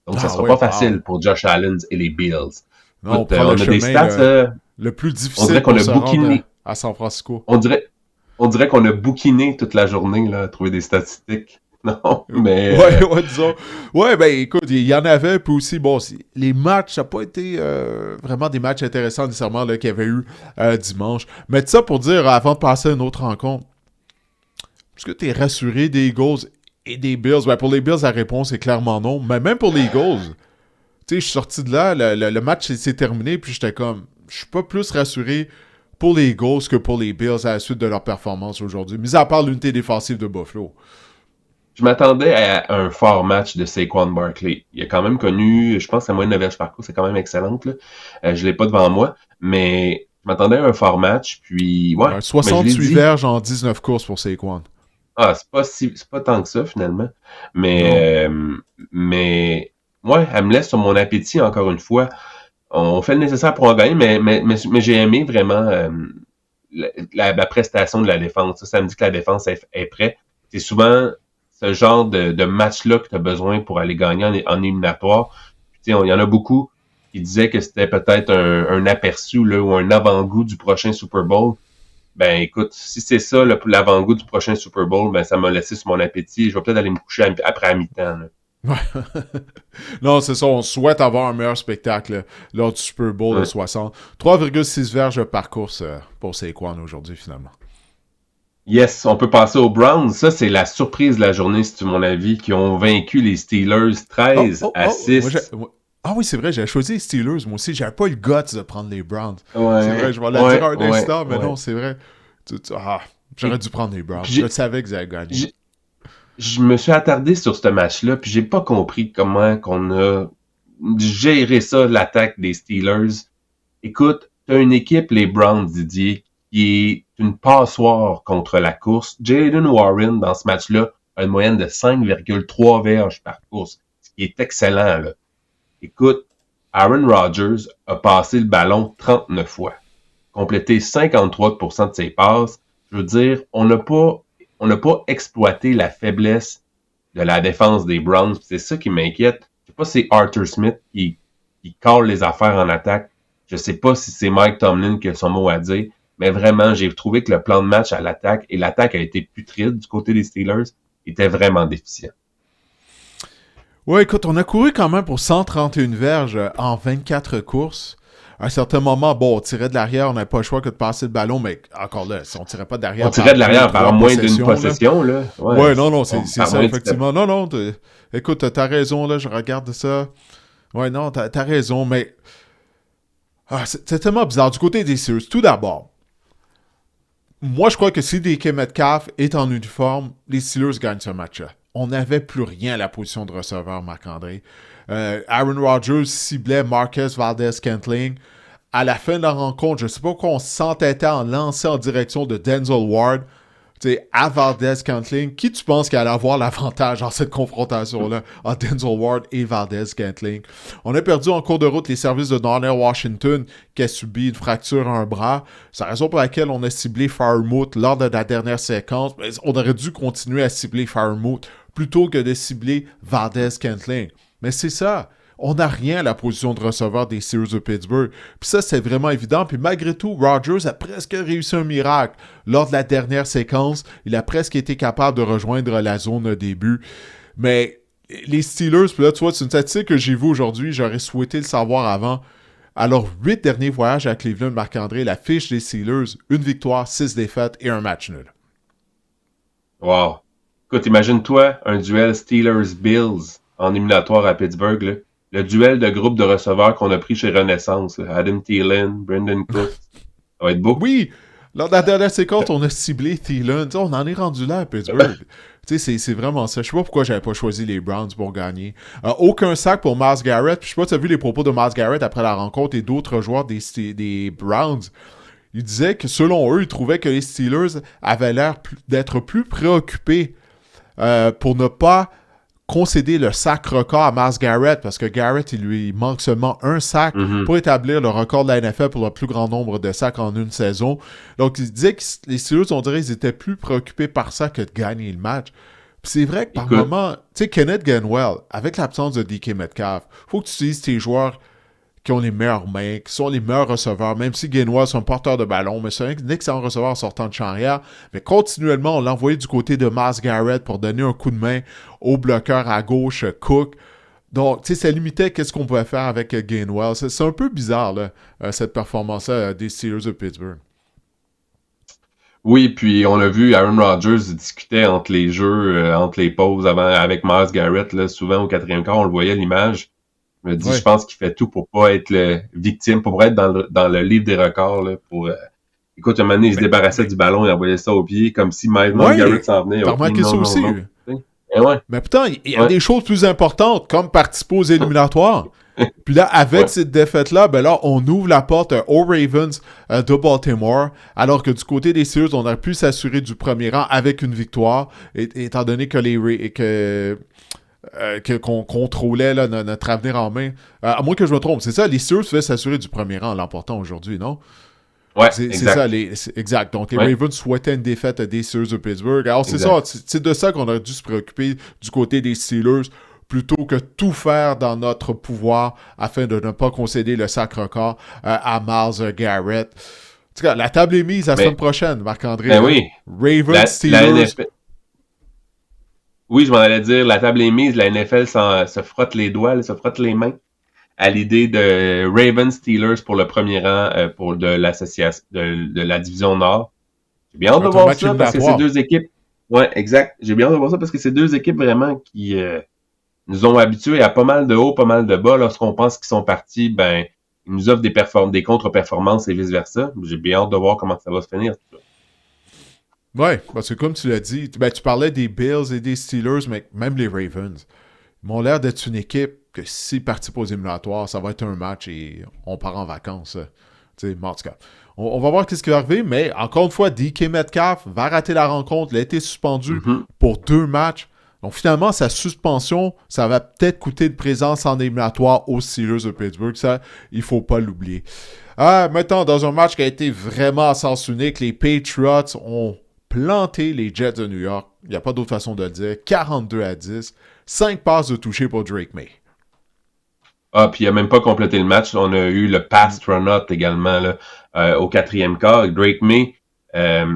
Donc ça sera pas facile pour Josh Allen et les Bills. Non, écoute, on a des stats le plus difficile, on dirait qu'on a bouquiné à San Francisco. On dirait qu'on a bouquiné toute la journée là, à trouver des statistiques. Non, mais... Ouais, disons. Ouais, ben écoute, il y en avait, puis aussi, bon, les matchs, ça n'a pas été vraiment des matchs intéressants nécessairement là, qu'il y avait eu dimanche. Mais ça pour dire, avant de passer à une autre rencontre, est-ce que tu es rassuré des Eagles et des Bills? Ben pour les Bills, la réponse est clairement non. Mais même pour les Eagles, tu sais, je suis sorti de là, le match s'est terminé, puis j'étais comme, je suis pas plus rassuré pour les Eagles que pour les Bills à la suite de leur performance aujourd'hui, mis à part l'unité défensive de Buffalo. Je m'attendais à un fort match de Saquon Barkley. Il a quand même connu, je pense que la moyenne de verges par cours, c'est quand même excellente. Là. Je l'ai pas devant moi, mais je m'attendais à un fort match. Puis, ouais, 68 verges en 19 courses pour Saquon. Ah, c'est pas tant que ça, finalement. Mais ouais, elle me laisse sur mon appétit, encore une fois. On fait le nécessaire pour en gagner, mais j'ai aimé vraiment la prestation de la défense. Ça me dit que la défense est prête. C'est souvent ce genre de match-là que tu as besoin pour aller gagner en éliminatoire. Il y en a beaucoup qui disaient que c'était peut-être un aperçu là, ou un avant-goût du prochain Super Bowl. Ben écoute, si c'est ça l'avant-goût du prochain Super Bowl, ben ça m'a laissé sur mon appétit. Je vais peut-être aller me coucher après à mi-temps. Ouais. Non, c'est ça. On souhaite avoir un meilleur spectacle lors du Super Bowl de 60. 3,6 verges par course pour Saquon aujourd'hui, finalement. Yes, on peut passer aux Browns. Ça, c'est la surprise de la journée, c'est mon avis, qui ont vaincu les Steelers 13-6. Ah oui, c'est vrai, j'avais choisi les Steelers. Moi aussi, j'avais pas eu le guts de prendre les Browns. Ouais, c'est vrai, je vais la dire un instant, mais non, c'est vrai. J'aurais dû prendre les Browns. Je savais qu'ils allaient gagner. Je me suis attardé sur ce match-là, puis j'ai pas compris comment qu'on a géré ça, l'attaque des Steelers. Écoute, t'as une équipe, les Browns, Didier, qui est une passoire contre la course. Jaylen Warren, dans ce match-là, a une moyenne de 5,3 verges par course, ce qui est excellent, là. Écoute, Aaron Rodgers a passé le ballon 39 fois, complété 53% de ses passes. Je veux dire, on n'a pas exploité la faiblesse de la défense des Browns. C'est ça qui m'inquiète. Je sais pas si c'est Arthur Smith qui colle les affaires en attaque. Je sais pas si c'est Mike Tomlin qui a son mot à dire. Mais vraiment, j'ai trouvé que le plan de match à l'attaque, et l'attaque a été putride du côté des Steelers, était vraiment déficient. Ouais, écoute, on a couru quand même pour 131 verges en 24 courses. À un certain moment, bon, on tirait de l'arrière, on n'avait pas le choix que de passer le ballon, mais encore là, si on tirait pas de l'arrière... On tirait de l'arrière par moins d'une possession, là. Ouais, non, c'est ça, effectivement. Non, écoute, t'as raison, là, je regarde ça. Ouais, non, t'as raison, mais... c'est tellement bizarre. Du côté des Steelers, tout d'abord, moi, je crois que si DK Metcalf est en uniforme, les Steelers gagnent ce match-là. On n'avait plus rien à la position de receveur, Marc-André. Aaron Rodgers ciblait Marcus Valdez-Scantling. À la fin de la rencontre, je ne sais pas pourquoi on s'entêtait en lancer en direction de Denzel Ward. Tu sais, à Valdez-Scantling, qui tu penses qu'il allait avoir l'avantage dans cette confrontation-là entre Denzel Ward et Valdez-Scantling? On a perdu en cours de route les services de Darnell Washington qui a subi une fracture à un bras. C'est la raison pour laquelle on a ciblé Freiermuth lors de la dernière séquence. On aurait dû continuer à cibler Freiermuth plutôt que de cibler Valdez-Scantling. Mais c'est ça. On n'a rien à la position de receveur des Steelers de Pittsburgh. Puis ça, c'est vraiment évident. Puis malgré tout, Rodgers a presque réussi un miracle. Lors de la dernière séquence, il a presque été capable de rejoindre la zone de début. Mais les Steelers, puis là, tu vois, c'est une statistique que j'ai vue aujourd'hui. J'aurais souhaité le savoir avant. Alors, 8 derniers voyages à Cleveland, Marc-André, la fiche des Steelers, 1 victoire, 6 défaites et un match nul. Wow. Écoute, imagine-toi un duel Steelers-Bills en éliminatoire à Pittsburgh, là. Le duel de groupe de receveurs qu'on a pris chez Renaissance, là. Adam Thielen, Brandon Cooks, ça va être beau. Oui, lors de la dernière séquence, on a ciblé Thielen. On en est rendu là à Pittsburgh. C'est vraiment ça. Je sais pas pourquoi j'avais pas choisi les Browns pour gagner. Aucun sac pour Myles Garrett. Puis je sais pas si tu as vu les propos de Myles Garrett après la rencontre et d'autres joueurs des Browns. Ils disaient que selon eux, ils trouvaient que les Steelers avaient l'air d'être plus préoccupés pour ne pas concéder le sac record à Myles Garrett, parce que Garrett, il lui manque seulement un sac pour établir le record de la NFL pour le plus grand nombre de sacs en une saison. Donc, il disait que les Steelers, on dirait, ils étaient plus préoccupés par ça que de gagner le match. Puis c'est vrai que par moment, tu sais, Kenneth Gainwell, avec l'absence de DK Metcalf, faut que tu utilises tes joueurs qui ont les meilleures mains, qui sont les meilleurs receveurs, même si Gainwell est un porteur de ballon, mais c'est un excellent receveur en sortant de champ arrière. Mais continuellement, on l'envoyait du côté de Myles Garrett pour donner un coup de main au bloqueur à gauche, Cook. Donc, tu sais, ça limitait qu'est-ce qu'on pouvait faire avec Gainwell. C'est un peu bizarre, là, cette performance-là des Steelers de Pittsburgh. Oui, puis on a vu Aaron Rodgers discuter entre les jeux, entre les pauses avant avec Myles Garrett, là, souvent au 4e quart, on le voyait à l'image. Je me dis, je pense qu'il fait tout pour pas être victime, pour être dans le livre des records. Là, écoute, un moment donné, il se débarrassait du ballon et envoyait ça au pied, comme si Myles Garrett s'en venait. T'as remarqué ça aussi. Ouais. Mais putain, il y a des choses plus importantes, comme participer aux éliminatoires. Puis là, avec cette défaite-là, ben là, on ouvre la porte aux Ravens de Baltimore, alors que du côté des Steelers, on aurait pu s'assurer du premier rang avec une victoire, étant donné que qu'on contrôlait là, notre avenir en main. À moins que je me trompe, c'est ça, les Steelers devaient s'assurer du premier rang en l'emportant aujourd'hui, non? Ouais, c'est ça, exact. Donc, les Ravens souhaitaient une défaite des Steelers de Pittsburgh. Alors, c'est ça, c'est de ça qu'on aurait dû se préoccuper du côté des Steelers, plutôt que tout faire dans notre pouvoir afin de ne pas concéder le sac record à Myles Garrett. En tout cas, la table est mise la semaine prochaine, Marc-André. Ben oui. Ravens, Steelers... Oui, je m'en allais dire, la table est mise, la NFL se frotte les doigts, se frotte les mains à l'idée de Ravens Steelers pour le premier rang pour de l'association de la division Nord. J'ai bien hâte de voir ça parce que c'est deux équipes. Ouais, exact. J'ai bien hâte de voir ça parce que c'est deux équipes vraiment qui nous ont habitués à pas mal de hauts, pas mal de bas. Lorsqu'on pense qu'ils sont partis, ben ils nous offrent des contre-performances et vice-versa. J'ai bien hâte de voir comment ça va se finir. Oui, parce que comme tu l'as dit, tu parlais des Bills et des Steelers, mais même les Ravens, ils m'ont l'air d'être une équipe que s'ils participent aux éliminatoires, ça va être un match et on part en vacances. En tout cas, on va voir ce qui va arriver, mais encore une fois, DK Metcalf va rater la rencontre. Il a été suspendu pour 2 matchs. Donc finalement, sa suspension, ça va peut-être coûter une présence en éliminatoire aux Steelers de Pittsburgh. Ça, il ne faut pas l'oublier. Maintenant, dans un match qui a été vraiment à sens unique, les Patriots ont planté les Jets de New York. Il n'y a pas d'autre façon de le dire. 42-10. 5 passes de toucher pour Drake May. Puis il n'a même pas complété le match. On a eu le pass run-out également là, au 4e quart. Drake May,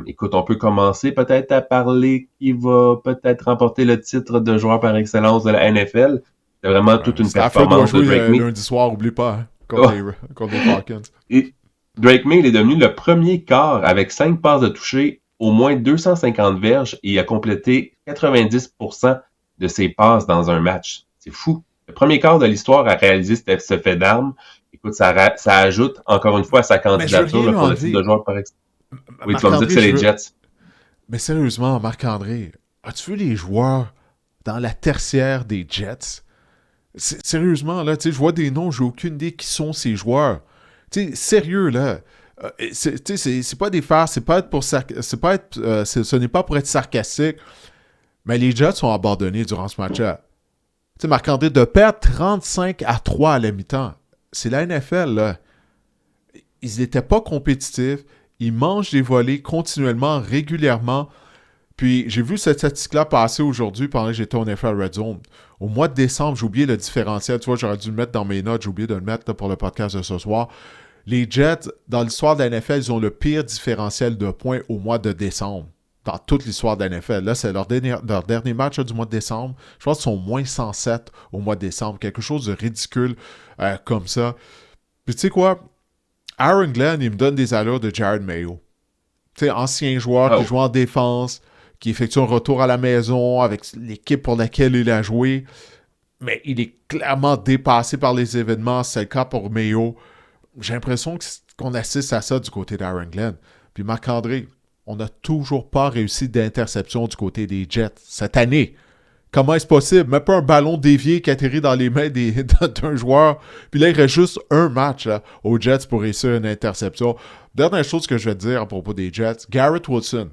écoute, on peut commencer peut-être à parler qui va peut-être remporter le titre de joueur par excellence de la NFL. C'est vraiment toute une performance de Drake May. Lundi soir, oublie pas, hein, contre les Falcons. Et Drake May, il est devenu le premier quart avec 5 passes de toucher, au moins 250 verges, et il a complété 90% de ses passes dans un match. C'est fou. Le premier quart de l'histoire à réaliser ce fait d'armes. Écoute, ça ajoute encore une fois à sa candidature là, pour le titre de joueur par excellence. Oui, tu vas me dire que c'est les Jets. Mais sérieusement, Marc-André, as-tu vu les joueurs dans la tertiaire des Jets? Sérieusement, là, tu sais, je vois des noms, j'ai aucune idée qui sont ces joueurs. Tu sais, sérieux, là. C'est pas des farces, ce n'est pas pour être sarcastique, mais les Jets sont abandonnés durant ce match-là. Tu sais, Marc-André, de perdre 35-3 à la mi-temps, c'est la NFL, là. Ils n'étaient pas compétitifs. Ils mangent des volets continuellement, régulièrement. Puis, j'ai vu cette statistique-là passer aujourd'hui pendant que j'étais au NFL Red Zone. Au mois de décembre, j'ai oublié le différentiel. Tu vois, j'aurais dû le mettre dans mes notes. J'ai oublié de le mettre là, pour le podcast de ce soir. Les Jets, dans l'histoire de la NFL, ils ont le pire différentiel de points au mois de décembre. Dans toute l'histoire de la NFL. Là, c'est leur dernier match là, du mois de décembre. Je pense qu'ils sont moins 107 au mois de décembre. Quelque chose de ridicule comme ça. Puis, tu sais quoi? Aaron Glenn, il me donne des allures de Jared Mayo. Tu sais, ancien joueur qui joue en défense, qui effectue un retour à la maison avec l'équipe pour laquelle il a joué. Mais il est clairement dépassé par les événements. C'est le cas pour Mayo. J'ai l'impression qu'on assiste à ça du côté d'Aaron Glenn. Puis Marc-André, on n'a toujours pas réussi d'interception du côté des Jets cette année. Comment est-ce possible? Même pas un ballon dévié qui atterrit dans les mains d'un joueur. Puis là, il reste juste un match là, aux Jets pour réussir une interception. Dernière chose que je vais te dire à propos des Jets, Garrett Wilson,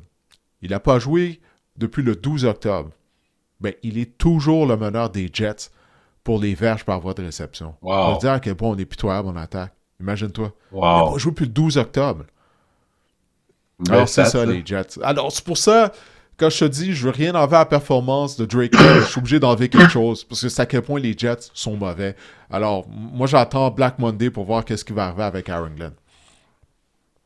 il n'a pas joué depuis le 12 octobre. Ben, il est toujours le meneur des Jets pour les verges par voie de réception. Wow. On va dire à quel point on est pitoyable en attaque. Imagine-toi. Wow. Il n'a pas joué depuis le 12 octobre. Alors, c'est ça, les Jets. Alors, c'est pour ça, quand je te dis, je veux rien enlever à la performance de Drake May, je suis obligé d'enlever quelque chose, parce que c'est à quel point les Jets sont mauvais. Alors, moi, j'attends Black Monday pour voir qu'est-ce qui va arriver avec Aaron Glenn.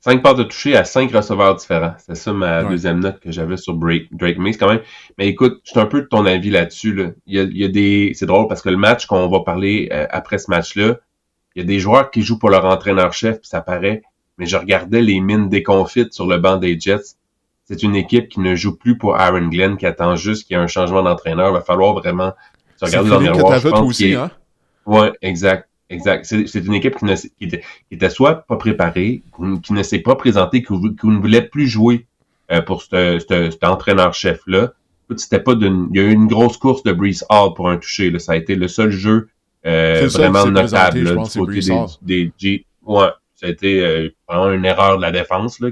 5 passes de toucher à 5 receveurs différents. C'est ça ma deuxième note que j'avais sur Drake May. Quand même. Mais écoute, je suis un peu de ton avis là-dessus. Là. Il y a des. C'est drôle parce que le match qu'on va parler après ce match-là, il y a des joueurs qui jouent pour leur entraîneur-chef, puis ça paraît. Mais je regardais les mines déconfites sur le banc des Jets. C'est une équipe qui ne joue plus pour Aaron Glenn, qui attend juste qu'il y ait un changement d'entraîneur. Il va falloir vraiment se regarder dans le miroir. Je pense aussi, hein? Ouais, exact. C'est une équipe qui était soit pas préparée, qui ne s'est pas présentée, qui ne voulait plus jouer pour cet entraîneur-chef-là. C'était pas il y a eu une grosse course de Breece Hall pour un toucher. Là. Ça a été le seul jeu vraiment notable là, du côté des G. Ouais, ça a été vraiment une erreur de la défense, là.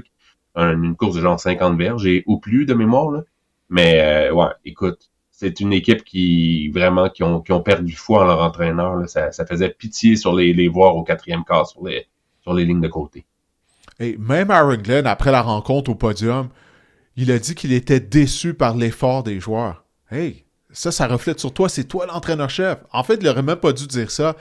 Une course de genre 50 verges ou plus de mémoire. Là. Mais ouais, écoute. C'est une équipe qui ont perdu foi en leur entraîneur. Là. Ça faisait pitié sur les voir au 4e quart sur les lignes de côté. Et même Aaron Glenn, après la rencontre au podium, il a dit qu'il était déçu par l'effort des joueurs. Hey, ça reflète sur toi, c'est toi l'entraîneur-chef. En fait, il n'aurait même pas dû dire ça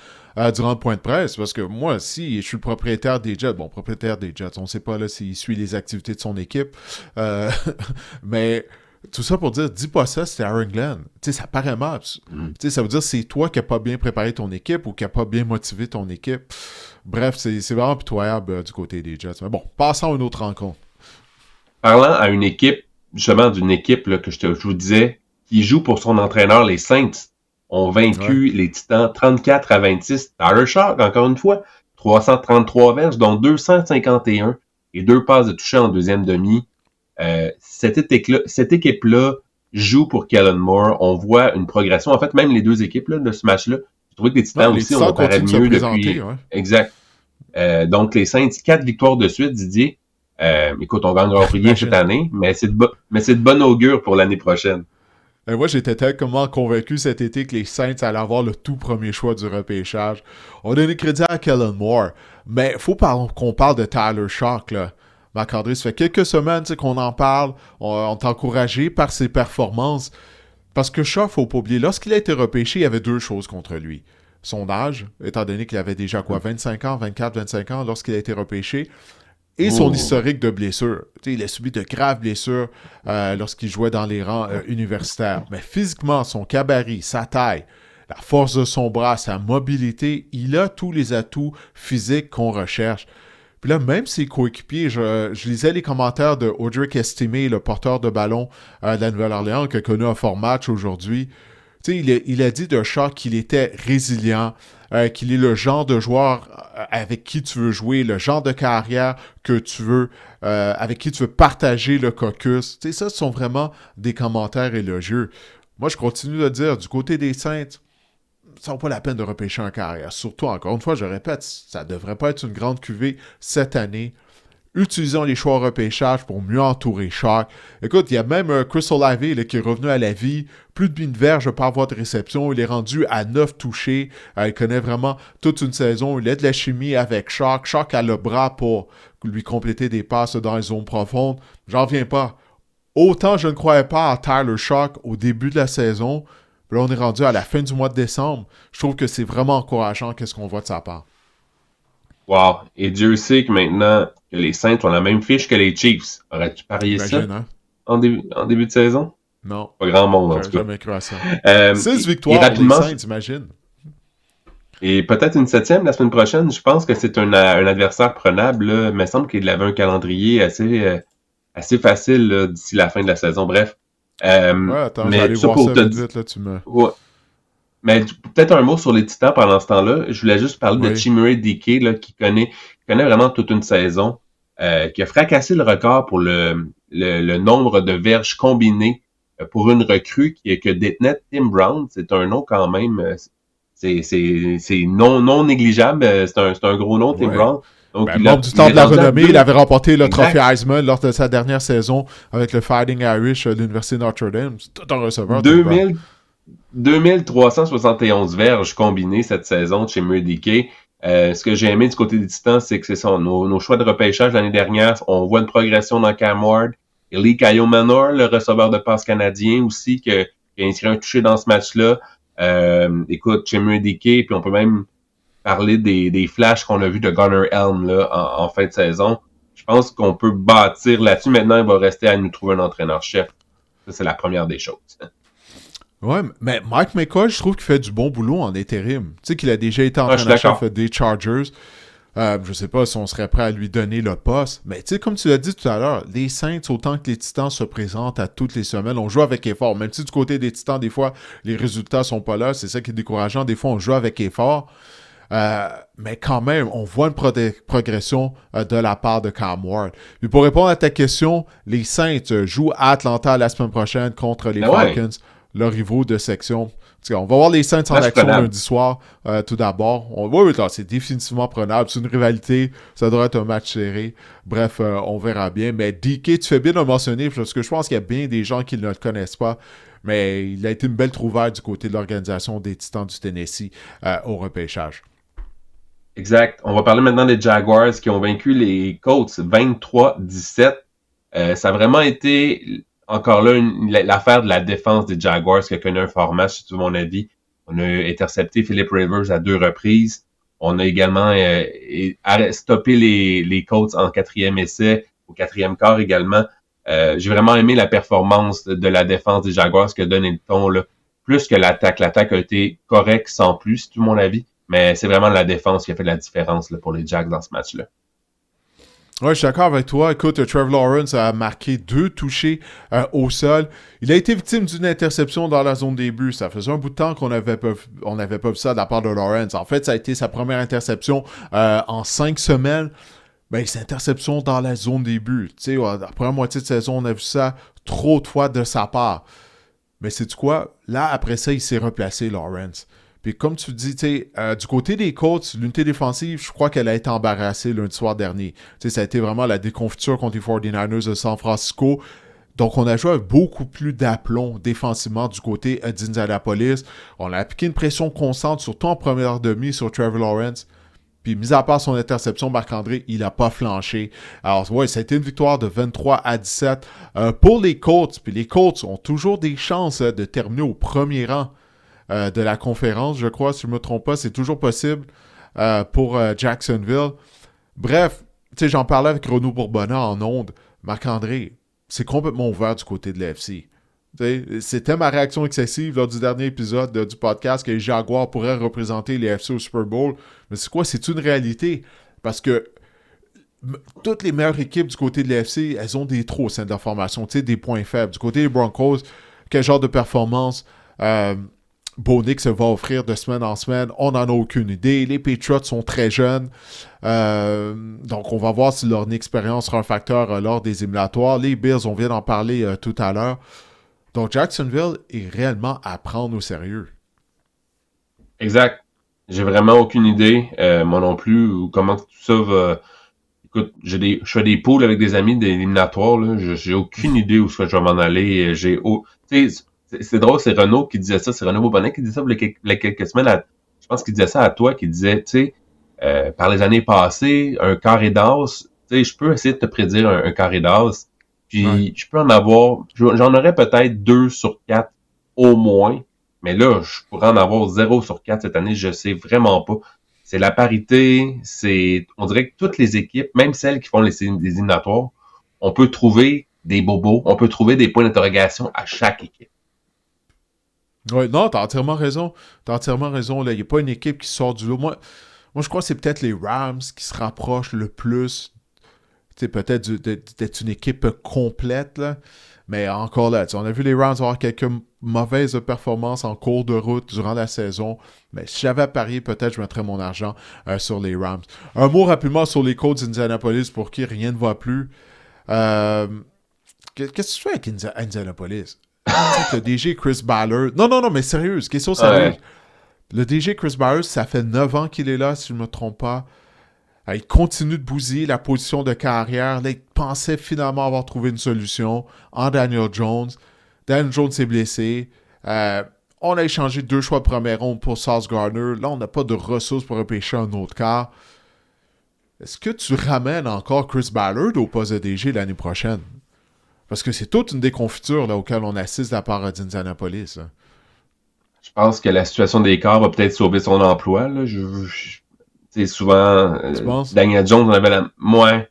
durant le point de presse, parce que moi, si je suis le propriétaire des Jets, on ne sait pas là s'il suit les activités de son équipe, mais... Tout ça pour dire, dis pas ça, c'était Aaron Glenn. Tu sais, ça paraît mal. Tu sais, ça veut dire que c'est toi qui n'as pas bien préparé ton équipe ou qui n'as pas bien motivé ton équipe. Bref, c'est vraiment pitoyable du côté des Jets. Mais bon, passons à une autre rencontre. Parlant à une équipe, justement d'une équipe là, que je vous disais, qui joue pour son entraîneur, les Saints ont vaincu les Titans 34-26. Tyler Shark, encore une fois, 333 verges, dont 251 et 2 passes de toucher en deuxième demi. Cette équipe-là joue pour Kellen Moore. On voit une progression. En fait, même les deux équipes là, de ce match-là, je trouvais que les Titans aussi ont paraît mieux depuis. Ouais. Exact. Donc, les Saints, 4 victoires de suite, Didier. Écoute, on ne gagnera rien cette année, mais c'est de bon augure pour l'année prochaine. Et moi, j'étais tellement convaincu cet été que les Saints allaient avoir le tout premier choix du repêchage. On donne crédit à Kellen Moore, mais il faut qu'on parle de Tyler Shock, là. Marc-André, ça fait quelques semaines qu'on en parle. On est encouragé par ses performances. Parce que Shaw, faut pas oublier, lorsqu'il a été repêché, il y avait deux choses contre lui. Son âge, étant donné qu'il avait déjà 25 ans, 24, 25 ans lorsqu'il a été repêché, et son historique de blessures. Il a subi de graves blessures lorsqu'il jouait dans les rangs universitaires. Mais physiquement, son gabarit, sa taille, la force de son bras, sa mobilité, il a tous les atouts physiques qu'on recherche. Puis là, même ses coéquipiers, je lisais les commentaires de Audric Estimé, le porteur de ballon de la Nouvelle-Orléans, qui a connu un fort match aujourd'hui. Il a dit de Shaw qu'il était résilient, qu'il est le genre de joueur avec qui tu veux jouer, le genre de carrière que tu veux, avec qui tu veux partager le caucus. Ça, ce sont vraiment des commentaires élogieux. Moi, je continue de dire, du côté des Saints, ça vaut pas la peine de repêcher en carrière. Surtout, encore une fois, je répète, ça devrait pas être une grande cuvée cette année. Utilisons les choix repêchage pour mieux entourer Shock. Écoute, il y a même Chris Olave là, qui est revenu à la vie. Plus de une verge par voie de réception. Il est rendu à 9 touchés. Il connaît vraiment toute une saison. Il a de la chimie avec Shock. Shock a le bras pour lui compléter des passes dans les zones profondes. J'en reviens pas. Autant je ne croyais pas à Tyler Shock au début de la saison. Là, on est rendu à la fin du mois de décembre. Je trouve que c'est vraiment encourageant qu'est-ce qu'on voit de sa part. Wow. Et Dieu sait que maintenant, que les Saints ont la même fiche que les Chiefs. Aurais-tu parié ça hein? en début de saison? Non. Pas grand monde, en tout cas. Jamais cru à ça. 6 victoires pour les Saints, imagine. Et peut-être une 7e la semaine prochaine. Je pense que c'est un adversaire prenable. Là. Il me semble qu'il avait un calendrier assez facile là, d'ici la fin de la saison. Bref. Attends, mais j'allais voir ça vite, là, tu me... Ouais. Mais peut-être un mot sur les Titans pendant ce temps-là. Je voulais juste parler de Chimere Dike, là, qui connaît vraiment toute une saison, qui a fracassé le record pour le nombre de verges combinées pour une recrue que détenait Tim Brown. C'est un nom quand même, c'est non négligeable. C'est un gros nom, Tim Brown. Donc, membre du temps de la renommée, il avait remporté le trophée Heisman lors de sa dernière saison avec le Fighting Irish de l'Université de Notre-Dame. C'est tout un receveur. 2371 verges combinées cette saison de chez Murdike. Ce que j'ai aimé du côté des Titans, c'est que c'est ça, nos choix de repêchage l'année dernière, on voit une progression dans Cam Ward. Lee Kayo Manor, le receveur de passe canadien aussi, qui a inscrit un touché dans ce match-là. Écoute, chez Murdike, puis on peut même parler des flashs qu'on a vus de Gunnar Helm là, en fin de saison. Je pense qu'on peut bâtir là-dessus. Maintenant, il va rester à nous trouver un entraîneur-chef. Ça, c'est la première des choses. Ouais, mais Mike McCoy, je trouve qu'il fait du bon boulot en intérim. Tu sais qu'il a déjà été entraîneur-chef des Chargers. Je sais pas si on serait prêt à lui donner le poste. Mais tu sais, comme tu l'as dit tout à l'heure, les Saints, autant que les Titans se présentent à toutes les semaines, on joue avec effort. Même si du côté des Titans, des fois, les résultats sont pas là, c'est ça qui est décourageant. Des fois, on joue avec effort. Mais quand même, on voit une progression de la part de Cam Ward. Puis pour répondre à ta question, les Saints jouent à Atlanta la semaine prochaine contre les Falcons, leurs rivaux de section. On va voir les Saints en action lundi soir, tout d'abord. Oui, c'est définitivement prenable. C'est une rivalité. Ça devrait être un match serré. Bref, on verra bien. Mais DK, tu fais bien de le mentionner, parce que je pense qu'il y a bien des gens qui ne le connaissent pas. Mais il a été une belle trouvaille du côté de l'organisation des Titans du Tennessee au repêchage. Exact. On va parler maintenant des Jaguars qui ont vaincu les Colts 23-17. Ça a vraiment été, encore là, l'affaire de la défense des Jaguars qui a connu un fort match, si tu veux mon avis. On a intercepté Philip Rivers à 2 reprises. On a également stoppé les Colts en 4e essai, au 4e quart également. J'ai vraiment aimé la performance de la défense des Jaguars qui a donné le ton, là, plus que l'attaque. L'attaque a été correcte sans plus, si tu veux mon avis. Mais c'est vraiment la défense qui a fait la différence là, pour les Jags dans ce match-là. Oui, je suis d'accord avec toi. Écoute, Trevor Lawrence a marqué 2 touchés au sol. Il a été victime d'une interception dans la zone des buts. Ça faisait un bout de temps qu'on n'avait pas vu ça de la part de Lawrence. En fait, ça a été sa première interception en 5 semaines. Ben, c'est interception dans la zone des buts. Tu sais, la première moitié de saison, on a vu ça trop de fois de sa part. Mais c'est quoi? Là, après ça, il s'est replacé, Lawrence. Puis comme tu dis, du côté des Colts, l'unité défensive, je crois qu'elle a été embarrassée lundi soir dernier. Ça a été vraiment la déconfiture contre les 49ers de San Francisco. Donc, on a joué avec beaucoup plus d'aplomb défensivement du côté d'Indianapolis. On a appliqué une pression constante, surtout en première demi, sur Trevor Lawrence. Puis, mis à part son interception, Marc-André, il n'a pas flanché. Alors, ouais, ça a été une victoire de 23-17 pour les Colts. Puis, les Colts ont toujours des chances de terminer au premier rang de la conférence, je crois, si je ne me trompe pas. C'est toujours possible pour Jacksonville. Bref, tu sais, j'en parlais avec Renaud Bourbonnat en ondes. Marc-André, c'est complètement ouvert du côté de l'AFC. C'était ma réaction excessive lors du dernier épisode du podcast que les Jaguars pourraient représenter les AFC au Super Bowl. Mais c'est quoi? C'est une réalité. Parce que toutes les meilleures équipes du côté de l'AFC, elles ont des trous au sein de leur formation, des points faibles. Du côté des Broncos, quel genre de performance Bo Nix va offrir de semaine en semaine? On n'en a aucune idée. Les Patriots sont très jeunes. Donc, on va voir si leur expérience sera un facteur lors des éliminatoires. Les Bills, on vient d'en parler tout à l'heure. Donc, Jacksonville est réellement à prendre au sérieux. Exact. J'ai vraiment aucune idée, moi non plus, ou comment tout ça va... Écoute, je fais des poules avec des amis d'éliminatoires, là. J'ai aucune idée où je vais m'en aller. C'est drôle, c'est Renaud qui disait ça, c'est Renaud Bourbonnais qui disait ça il y a quelques semaines. Je pense qu'il disait ça à toi, qui disait, tu sais, par les années passées, un carré d'as, tu sais, je peux essayer de te prédire un carré d'as. Puis, je peux en avoir, j'en aurais peut-être 2 sur 4 au moins. Mais là, je pourrais en avoir 0 sur 4 cette année, je sais vraiment pas. C'est la parité, on dirait que toutes les équipes, même celles qui font les éliminatoires, on peut trouver des bobos, on peut trouver des points d'interrogation à chaque équipe. Oui, non, t'as entièrement raison. Là, il n'y a pas une équipe qui sort du lot. Moi, je crois que c'est peut-être les Rams qui se rapprochent le plus. Peut-être d'être une équipe complète, là. Mais encore là, on a vu les Rams avoir quelques mauvaises performances en cours de route durant la saison. Mais si j'avais à parier, peut-être je mettrais mon argent sur les Rams. Un mot rapidement sur les Colts d'Indianapolis pour qui rien ne va plus. Qu'est-ce que tu fais avec Indianapolis? Le DG Chris Ballard... Non, mais sérieuse, question sérieuse. Ouais. Le DG Chris Ballard, ça fait 9 ans qu'il est là, si je ne me trompe pas. Il continue de bousiller la position de carrière. Là, il pensait finalement avoir trouvé une solution en Daniel Jones. Daniel Jones s'est blessé. On a échangé 2 choix de première ronde pour Sauce Gardner. Là, on n'a pas de ressources pour repêcher un autre quart. Est-ce que tu ramènes encore Chris Ballard au poste de DG l'année prochaine? Parce que c'est toute une déconfiture là, auquel on assiste de la part d'Indianapolis. Là. Je pense que la situation des quarts va peut-être sauver son emploi. Là. C'est souvent Daniel Jones, on avait moins.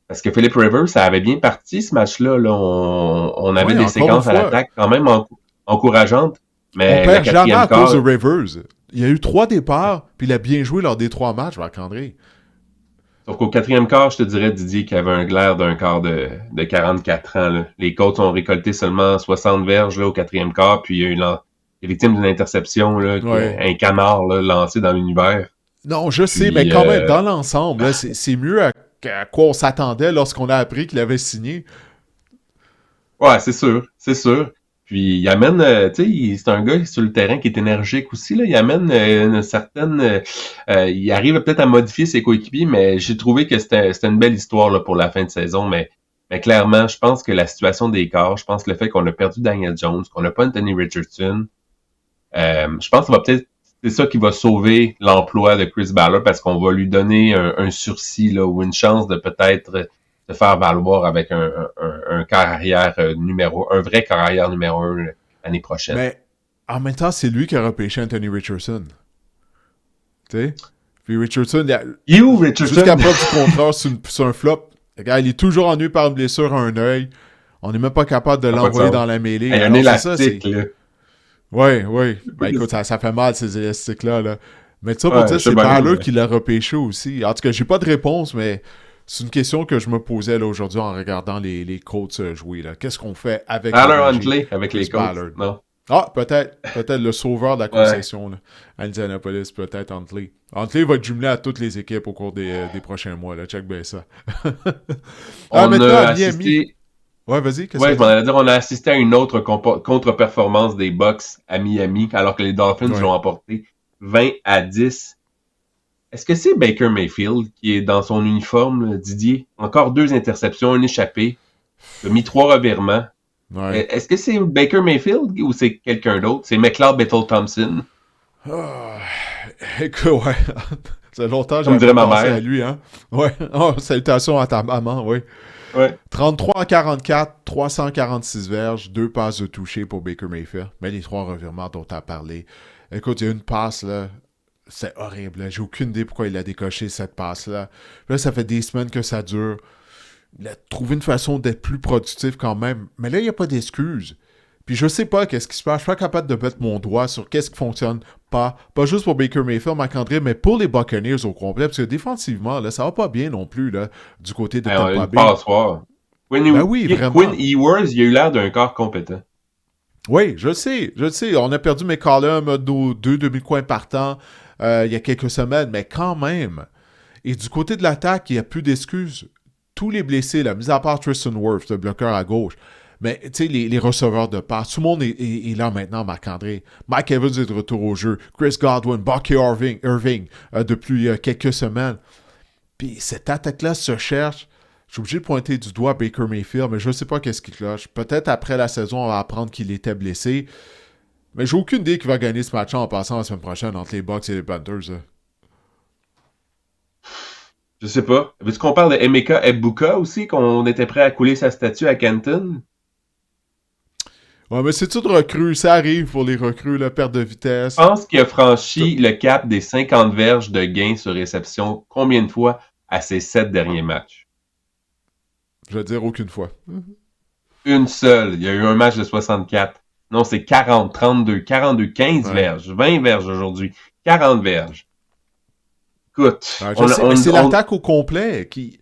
Parce que Philip Rivers, ça avait bien parti ce match-là. Là. On avait des séquences à l'attaque quand même encourageantes. Mais on perd jamais à cause de Rivers. Il y a eu 3 départs, puis il a bien joué lors des 3 matchs, Marc-André. Sauf qu'au 4e quart, je te dirais, Didier, qu'il y avait un glaire d'un quart de 44 ans. Là. Les Colts ont récolté seulement 60 verges là, au 4e quart, puis il y a eu les victimes d'une interception, là, un canard là, lancé dans l'univers. Non, je sais, mais quand même, dans l'ensemble, là, c'est mieux à quoi on s'attendait lorsqu'on a appris qu'il avait signé. Ouais, c'est sûr. Puis il amène, tu sais, c'est un gars sur le terrain qui est énergique aussi, là. Il amène une certaine... il arrive peut-être à modifier ses coéquipiers, mais j'ai trouvé que c'était une belle histoire là, pour la fin de saison. Mais clairement, je pense que la situation des quarts, je pense que le fait qu'on a perdu Daniel Jones, qu'on n'a pas Anthony Richardson, je pense que c'est ça qui va sauver l'emploi de Chris Ballard parce qu'on va lui donner un sursis là, ou une chance de peut-être se faire valoir avec un carrière un vrai carrière numéro 1 l'année prochaine. Mais en même temps, c'est lui qui a repêché Anthony Richardson. Tu sais? Puis Richardson, jusqu'à preuve du contraire sur un flop, le gars, il est toujours ennuyé par une blessure à un œil. On n'est même pas capable de l'envoyer dans la mêlée. Il y a un élastique, là. Oui. Ben écoute, ça fait mal, ces élastiques-là. Là. Mais ça, pour dire, c'est Ballard qui l'a repêché aussi. En tout cas, j'ai pas de réponse, mais c'est une question que je me posais là, aujourd'hui en regardant les Colts jouer. Là. Qu'est-ce qu'on fait avec Huntley, avec les Colts? Non. Ah, peut-être le sauveur de la concession. Là. Indianapolis, peut-être Huntley. Huntley va être jumelé à toutes les équipes au cours des prochains mois. Là. Check bien ça. Maintenant, à Miami. Ouais, vas-y. Je m'en allais dire, on a assisté à une autre contre-performance des Bucks à Miami, alors que les Dolphins l'ont emporté 20-10. Est-ce que c'est Baker Mayfield qui est dans son uniforme, Didier? Encore 2 interceptions, un échappé. Il a mis 3 revirements. Ouais. Est-ce que c'est Baker Mayfield ou c'est quelqu'un d'autre? C'est McLeod Bethel-Thompson. Ah, écoute, ouais. Ça fait longtemps que Comme j'avais dirait pas ma pensé à mère. lui, hein. Ouais. Oh, salutations à ta maman, oui. Ouais. 33 en 44, 346 verges, 2 passes de toucher pour Baker Mayfield. Mais les 3 revirements dont tu as parlé. Écoute, il y a une passe, là. C'est horrible. Là. J'ai aucune idée pourquoi il a décoché cette passe-là. Là, ça fait des semaines que ça dure. Il a trouvé une façon d'être plus productif quand même. Mais là, il n'y a pas d'excuses. Puis je sais pas qu'est-ce qui se passe. Je suis pas capable de mettre mon doigt sur qu'est-ce qui fonctionne pas. Pas juste pour Baker Mayfield, Marc-André, mais pour les Buccaneers au complet. Parce que défensivement, là, ça va pas bien non plus là, du côté de On a Tampa une Bay. passoire. Ben oui, Quinn vraiment. Ewers, il a eu l'air d'un corps compétent. Oui, je le sais. On a perdu McCollum, nos 2 demi-coins partants il y a quelques semaines, mais quand même. Et du côté de l'attaque, il n'y a plus d'excuses. Tous les blessés, là, mis à part Tristan Wirfs, le bloqueur à gauche, mais tu sais, les receveurs de passe, tout le monde est là maintenant, Marc-André. Mike Evans est de retour au jeu. Chris Godwin, Bucky Irving depuis quelques semaines. Puis cette attaque-là se cherche. Je suis obligé de pointer du doigt Baker Mayfield, mais je ne sais pas qu'est-ce qui cloche. Peut-être après la saison, on va apprendre qu'il était blessé. Mais j'ai aucune idée qu'il va gagner ce match en passant la semaine prochaine entre les Bucks et les Panthers. Là. Je sais pas. Veux-tu qu'on parle de Emeka Egbuka aussi, qu'on était prêt à couler sa statue à Canton? Ouais, mais c'est tout de recrues. Ça arrive pour les recrues, la perte de Je vitesse. pense qu'il a franchi le cap des 50 verges de gains sur réception combien de fois à ses 7 derniers matchs? Je veux dire aucune fois. Une seule. Il y a eu un match de 64. Non, c'est 40, 32, 42, 15 Ouais. verges, 20 verges aujourd'hui, 40 verges. Écoute, Ouais, je sais, mais c'est l'attaque au complet qui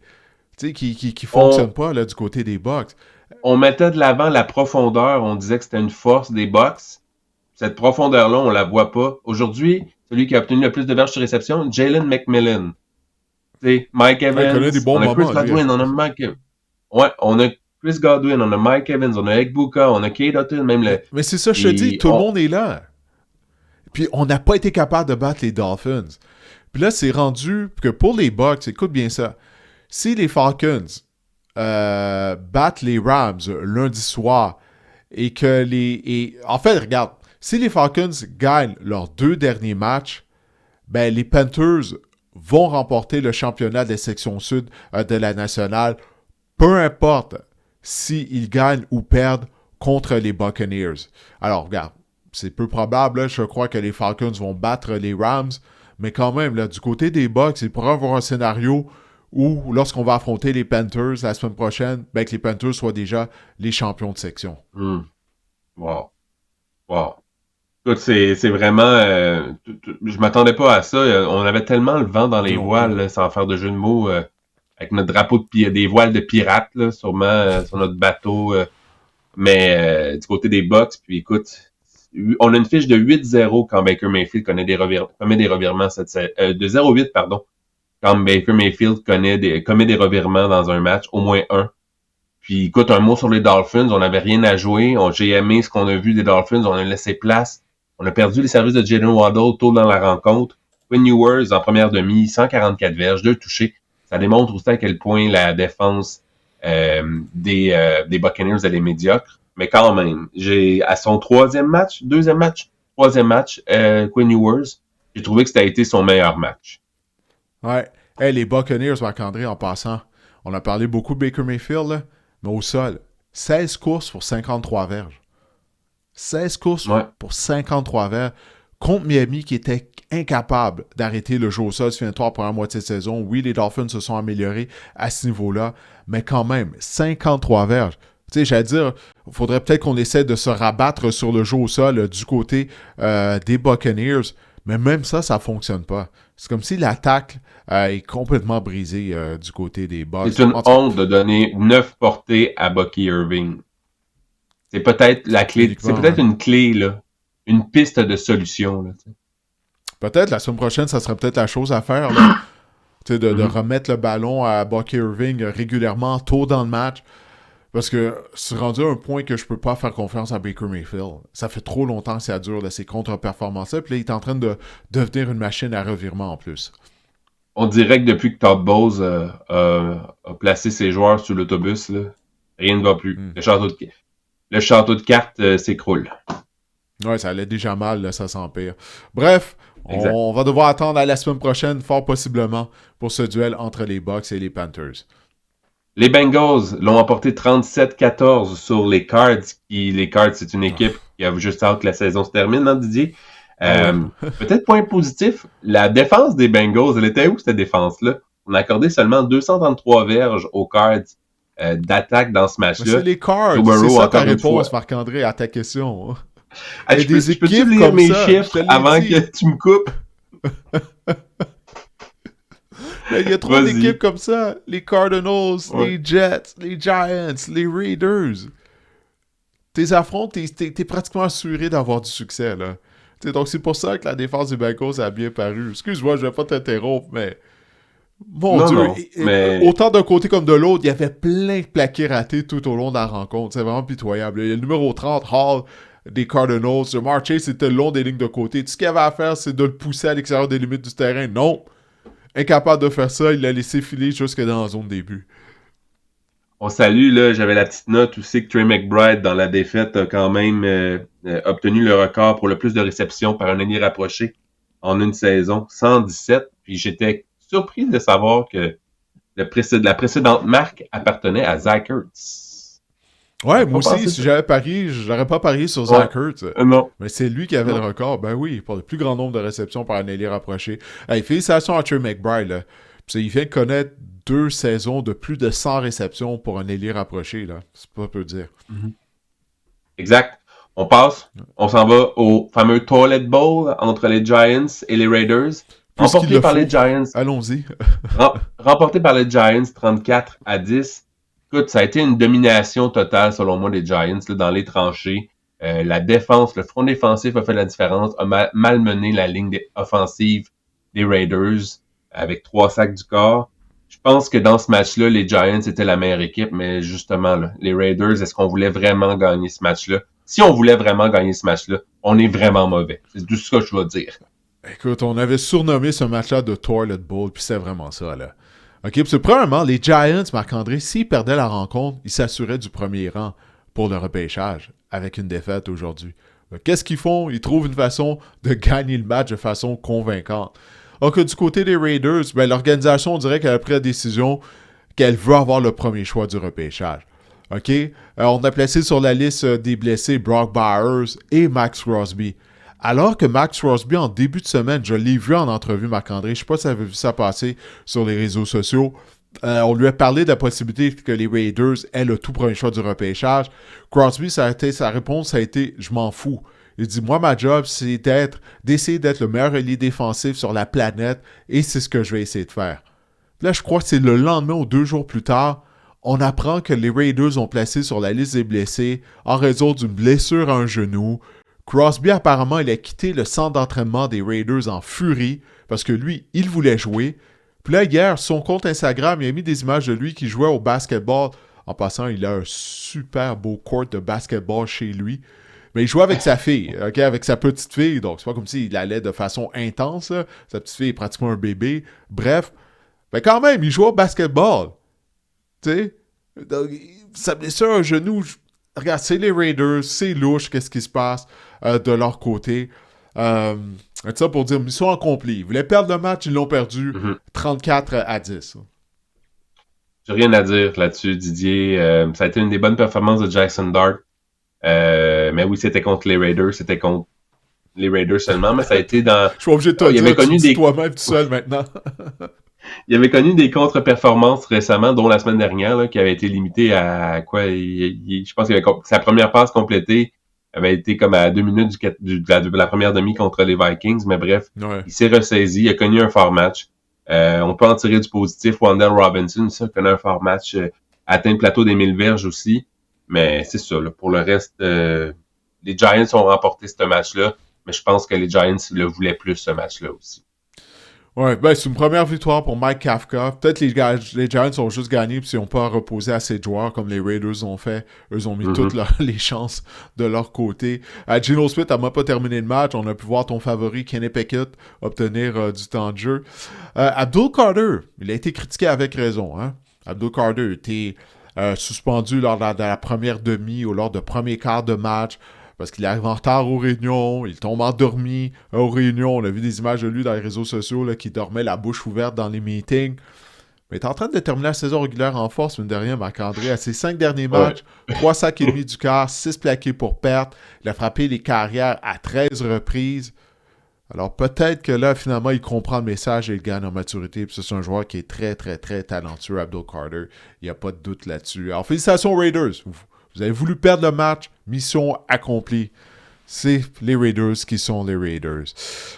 on, fonctionne pas là, du côté des Bucks. on mettait de l'avant la profondeur, on disait que c'était une force des Bucks. Cette profondeur-là, on la voit pas. Aujourd'hui, celui qui a obtenu le plus de verges sur réception, Jalen McMillan. T'sais, Mike Ouais, il Evans, connaît des bons on a Chris moments, lui. Godwin, on a Mike Evans. Ouais, on a Chris Godwin, on a Mike Evans, on a Egbuka, on a Kate Hutton, même le. Mais c'est ça, je te dis, Et tout le monde est là. Puis on n'a pas été capable de battre les Dolphins. Puis là, c'est rendu que pour les Bucks, écoute bien ça, si les Falcons battent les Rams lundi soir et que en fait, regarde, si les Falcons gagnent leurs 2 derniers matchs, ben les Panthers vont remporter le championnat des sections sud de la nationale, peu importe s'ils gagnent ou perdent contre les Buccaneers. Alors, regarde, c'est peu probable, là, je crois que les Falcons vont battre les Rams, mais quand même, là, du côté des Bucks, il pourrait y avoir un scénario où, lorsqu'on va affronter les Panthers la semaine prochaine, ben, que les Panthers soient déjà les champions de section. Wow. Wow. Écoute, c'est vraiment. Je m'attendais pas à ça. On avait tellement le vent dans les Non plus. voiles, là, sans faire de jeu de mots, avec notre drapeau des voiles de pirates, là, sûrement, sur notre bateau. Mais du côté des Bucks, puis écoute, on a une fiche de 8-0 quand Baker Mayfield commet des revirements de 0-8, pardon, quand Baker Mayfield commet des revirements dans un match, au moins un. Puis écoute, un mot sur les Dolphins, on n'avait rien à jouer. J'ai aimé ce qu'on a vu des Dolphins, on a laissé place. On a perdu les services de Jalen Waddle tôt dans la rencontre. Quinn Ewers en première demi, 144 verges, 2 touchés. Ça démontre aussi à quel point la défense des Buccaneers elle est médiocre. Mais quand même, à son troisième match, Quinn Ewers, j'ai trouvé que ça a été son meilleur match. Ouais. Hey, les Buccaneers, Marc-André, en passant, on a parlé beaucoup de Baker Mayfield, là, mais au sol, 16 courses pour 53 verges. 16 courses pour 53 verges contre Miami qui était incapable d'arrêter le jeu au sol sur la première moitié de saison. Oui, les Dolphins se sont améliorés à ce niveau-là, mais quand même, 53 verges. Tu sais, j'allais dire, il faudrait peut-être qu'on essaie de se rabattre sur le jeu au sol du côté des Buccaneers, mais même ça, ça ne fonctionne pas. C'est comme si l'attaque est complètement brisée du côté des Bucks. C'est une honte de donner 9 portées à Bucky Irving. C'est peut-être la clé, c'est peut-être une clé, là. Une piste de solution, là. Peut-être, la semaine prochaine, ça serait peut-être la chose à faire, là. de remettre le ballon à Bucky Irving régulièrement, tôt dans le match. Parce que c'est rendu à un point que je peux pas faire confiance à Baker Mayfield. Ça fait trop longtemps que ça dure, là, ces contre-performances-là. Puis là, il est en train de devenir une machine à revirement en plus. On dirait que depuis que Todd Bowles a placé ses joueurs sur l'autobus, là, rien ne va plus. Le château de le château de cartes s'écroule. Ouais, ça allait déjà mal, là, ça s'empire. Bref, Exact. on va devoir attendre à la semaine prochaine, fort possiblement, pour ce duel entre les Bucks et les Panthers. Les Bengals l'ont emporté 37-14 sur les Cards. Les Cards, c'est une équipe qui a juste hâte que la saison se termine, hein, Didier? Peut-être point positif, la défense des Bengals, elle était où cette défense-là? On a accordé seulement 233 verges aux Cards d'attaque dans ce match-là. C'est les Cards, c'est ça ta réponse, Marc-André, à ta question. Je peux-tu lire mes chiffres avant que tu me coupes? Il y a trop d'équipes comme ça. Les Cardinals, les Jets, les Giants, les Raiders. Tes affrontes, t'es pratiquement assuré d'avoir du succès, là. Donc c'est pour ça que la défense des Bengals a bien paru. Excuse-moi, je vais pas t'interrompre, mais... Mon Dieu, autant d'un côté comme de l'autre, il y avait plein de plaqués ratés tout au long de la rencontre. C'est vraiment pitoyable. Il y a le numéro 30, Hall, des Cardinals. Jamar Chase, c'était le long des lignes de côté. Tout ce qu'il avait à faire, c'est de le pousser à l'extérieur des limites du terrain. Non! Incapable de faire ça, il l'a laissé filer jusque dans la zone début. On salue, là, j'avais la petite note aussi que Trey McBride, dans la défaite, a quand même obtenu le record pour le plus de réceptions par un ailier rapproché en une saison, 117. Puis j'étais surpris de savoir que la précédente marque appartenait à Zach Ertz. Ouais, moi aussi, si j'avais parié, j'aurais pas parié sur Zach Ertz. Non. Mais c'est lui qui avait le record. Ben oui, pour le plus grand nombre de réceptions par un ailier rapproché. Hey, félicitations à Trey McBride, là. Puis il vient de connaître 2 saisons de plus de 100 réceptions pour un ailier rapproché, là. C'est pas peu dire. Exact. On passe. On s'en va au fameux Toilet Bowl entre les Giants et les Raiders. Remporté par les Giants. Allons-y. Remporté par les Giants 34-10. Écoute, ça a été une domination totale, selon moi, des Giants là, dans les tranchées. La défense, le front défensif a fait la différence, a malmené la ligne offensive des Raiders avec 3 sacs du corps. Je pense que dans ce match-là, les Giants étaient la meilleure équipe, mais justement, là, les Raiders, est-ce qu'on voulait vraiment gagner ce match-là? Si on voulait vraiment gagner ce match-là, on est vraiment mauvais. C'est tout ce que je veux dire. Écoute, on avait surnommé ce match-là de Toilet Bowl, puis c'est vraiment ça, là. OK, parce que premièrement, les Giants, Marc-André, s'ils perdaient la rencontre, ils s'assuraient du premier rang pour le repêchage avec une défaite aujourd'hui. Donc, qu'est-ce qu'ils font? Ils trouvent une façon de gagner le match de façon convaincante. Donc, du côté des Raiders, ben, l'organisation, on dirait qu'elle a pris la décision qu'elle veut avoir le premier choix du repêchage. OK? On a placé sur la liste des blessés Brock Bowers et Max Crosby. Alors que Max Crosby, en début de semaine, je l'ai vu en entrevue, Marc-André, je ne sais pas si vous avez vu ça passer sur les réseaux sociaux, on lui a parlé de la possibilité que les Raiders aient le tout premier choix du repêchage. Crosby, sa réponse a été « je m'en fous ». Il dit « moi, ma job, c'est d'essayer d'être le meilleur ailier défensif sur la planète et c'est ce que je vais essayer de faire ». Là, je crois que c'est le lendemain ou 2 jours plus tard, on apprend que les Raiders ont placé sur la liste des blessés en raison d'une blessure à un genou. Crosby, apparemment, il a quitté le centre d'entraînement des Raiders en furie parce que lui, il voulait jouer. Puis là, hier, son compte Instagram, il a mis des images de lui qui jouait au basketball. En passant, il a un super beau court de basketball chez lui. Mais il jouait avec sa fille, OK, avec sa petite fille. Donc, c'est pas comme s'il allait de façon intense. Là. Sa petite fille est pratiquement un bébé. Bref, mais quand même, il jouait au basketball. Tu sais? Sa blessure à un genou... Regarde, c'est les Raiders, c'est louche, qu'est-ce qui se passe de leur côté. Ça pour dire, mission accomplie. Ils voulaient perdre le match, ils l'ont perdu 34-10. J'ai rien à dire là-dessus, Didier. Ça a été une des bonnes performances de Jackson Dart. Mais oui, c'était contre les Raiders, c'était contre les Raiders seulement, mais ça a été dans... Je suis obligé de te dire, tu dis toi-même tout seul maintenant. Il avait connu des contre-performances récemment, dont la semaine dernière, là, qui avait été limitée à quoi? Je pense que sa première passe complétée avait été comme à 2 minutes de la première demi contre les Vikings, mais bref, Il s'est ressaisi, il a connu un fort match. On peut en tirer du positif. Wan'Dale Robinson, ça, connaît un fort match, atteint le plateau des 1000 verges aussi. Mais c'est ça, là, pour le reste, les Giants ont remporté ce match-là, mais je pense que les Giants le voulaient plus, ce match-là aussi. Ouais, ben c'est une première victoire pour Mike Kafka. Peut-être les Giants ont juste gagné puis ils n'ont pas reposé assez de joueurs comme les Raiders ont fait. Eux ont mis toutes les chances de leur côté. Geno Smith n'a même pas terminé le match. On a pu voir ton favori Kenny Pickett obtenir du temps de jeu. Abdul Carter, il a été critiqué avec raison. Hein? Abdul Carter, suspendu lors de la première demi ou lors de premier quart de match parce qu'il arrive en retard aux réunions, il tombe endormi aux réunions. On a vu des images de lui dans les réseaux sociaux là, qui dormait la bouche ouverte dans les meetings. Mais il est en train de terminer la saison régulière en force, mine de rien, Marc-André. À ses 5 derniers matchs, 3 sacs et demi du quart, 6 plaqués pour perte. Il a frappé les carrières à 13 reprises. Alors peut-être que là, finalement, il comprend le message et il gagne en maturité. Puis c'est un joueur qui est très, très, très talentueux, Abdul Carter. Il n'y a pas de doute là-dessus. Alors félicitations Raiders. Vous avez voulu perdre le match. Mission accomplie. C'est les Raiders qui sont les Raiders.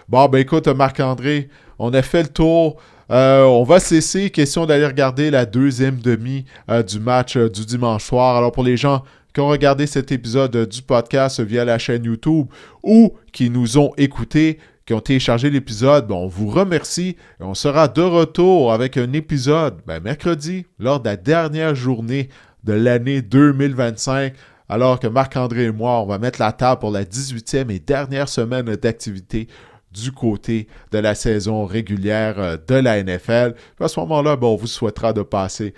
Bon, ben écoute, Marc-André, on a fait le tour. On va cesser. Question d'aller regarder la deuxième demi du match du dimanche soir. Alors pour les gens qui ont regardé cet épisode du podcast via la chaîne YouTube ou qui nous ont écoutés, qui ont téléchargé l'épisode, on vous remercie et on sera de retour avec un épisode mercredi lors de la dernière journée de l'année 2025. Alors que Marc-André et moi, on va mettre la table pour la 18e et dernière semaine d'activité du côté de la saison régulière de la NFL. Puis à ce moment-là, on vous souhaitera de passer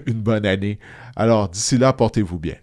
une bonne année. Alors d'ici là, portez-vous bien.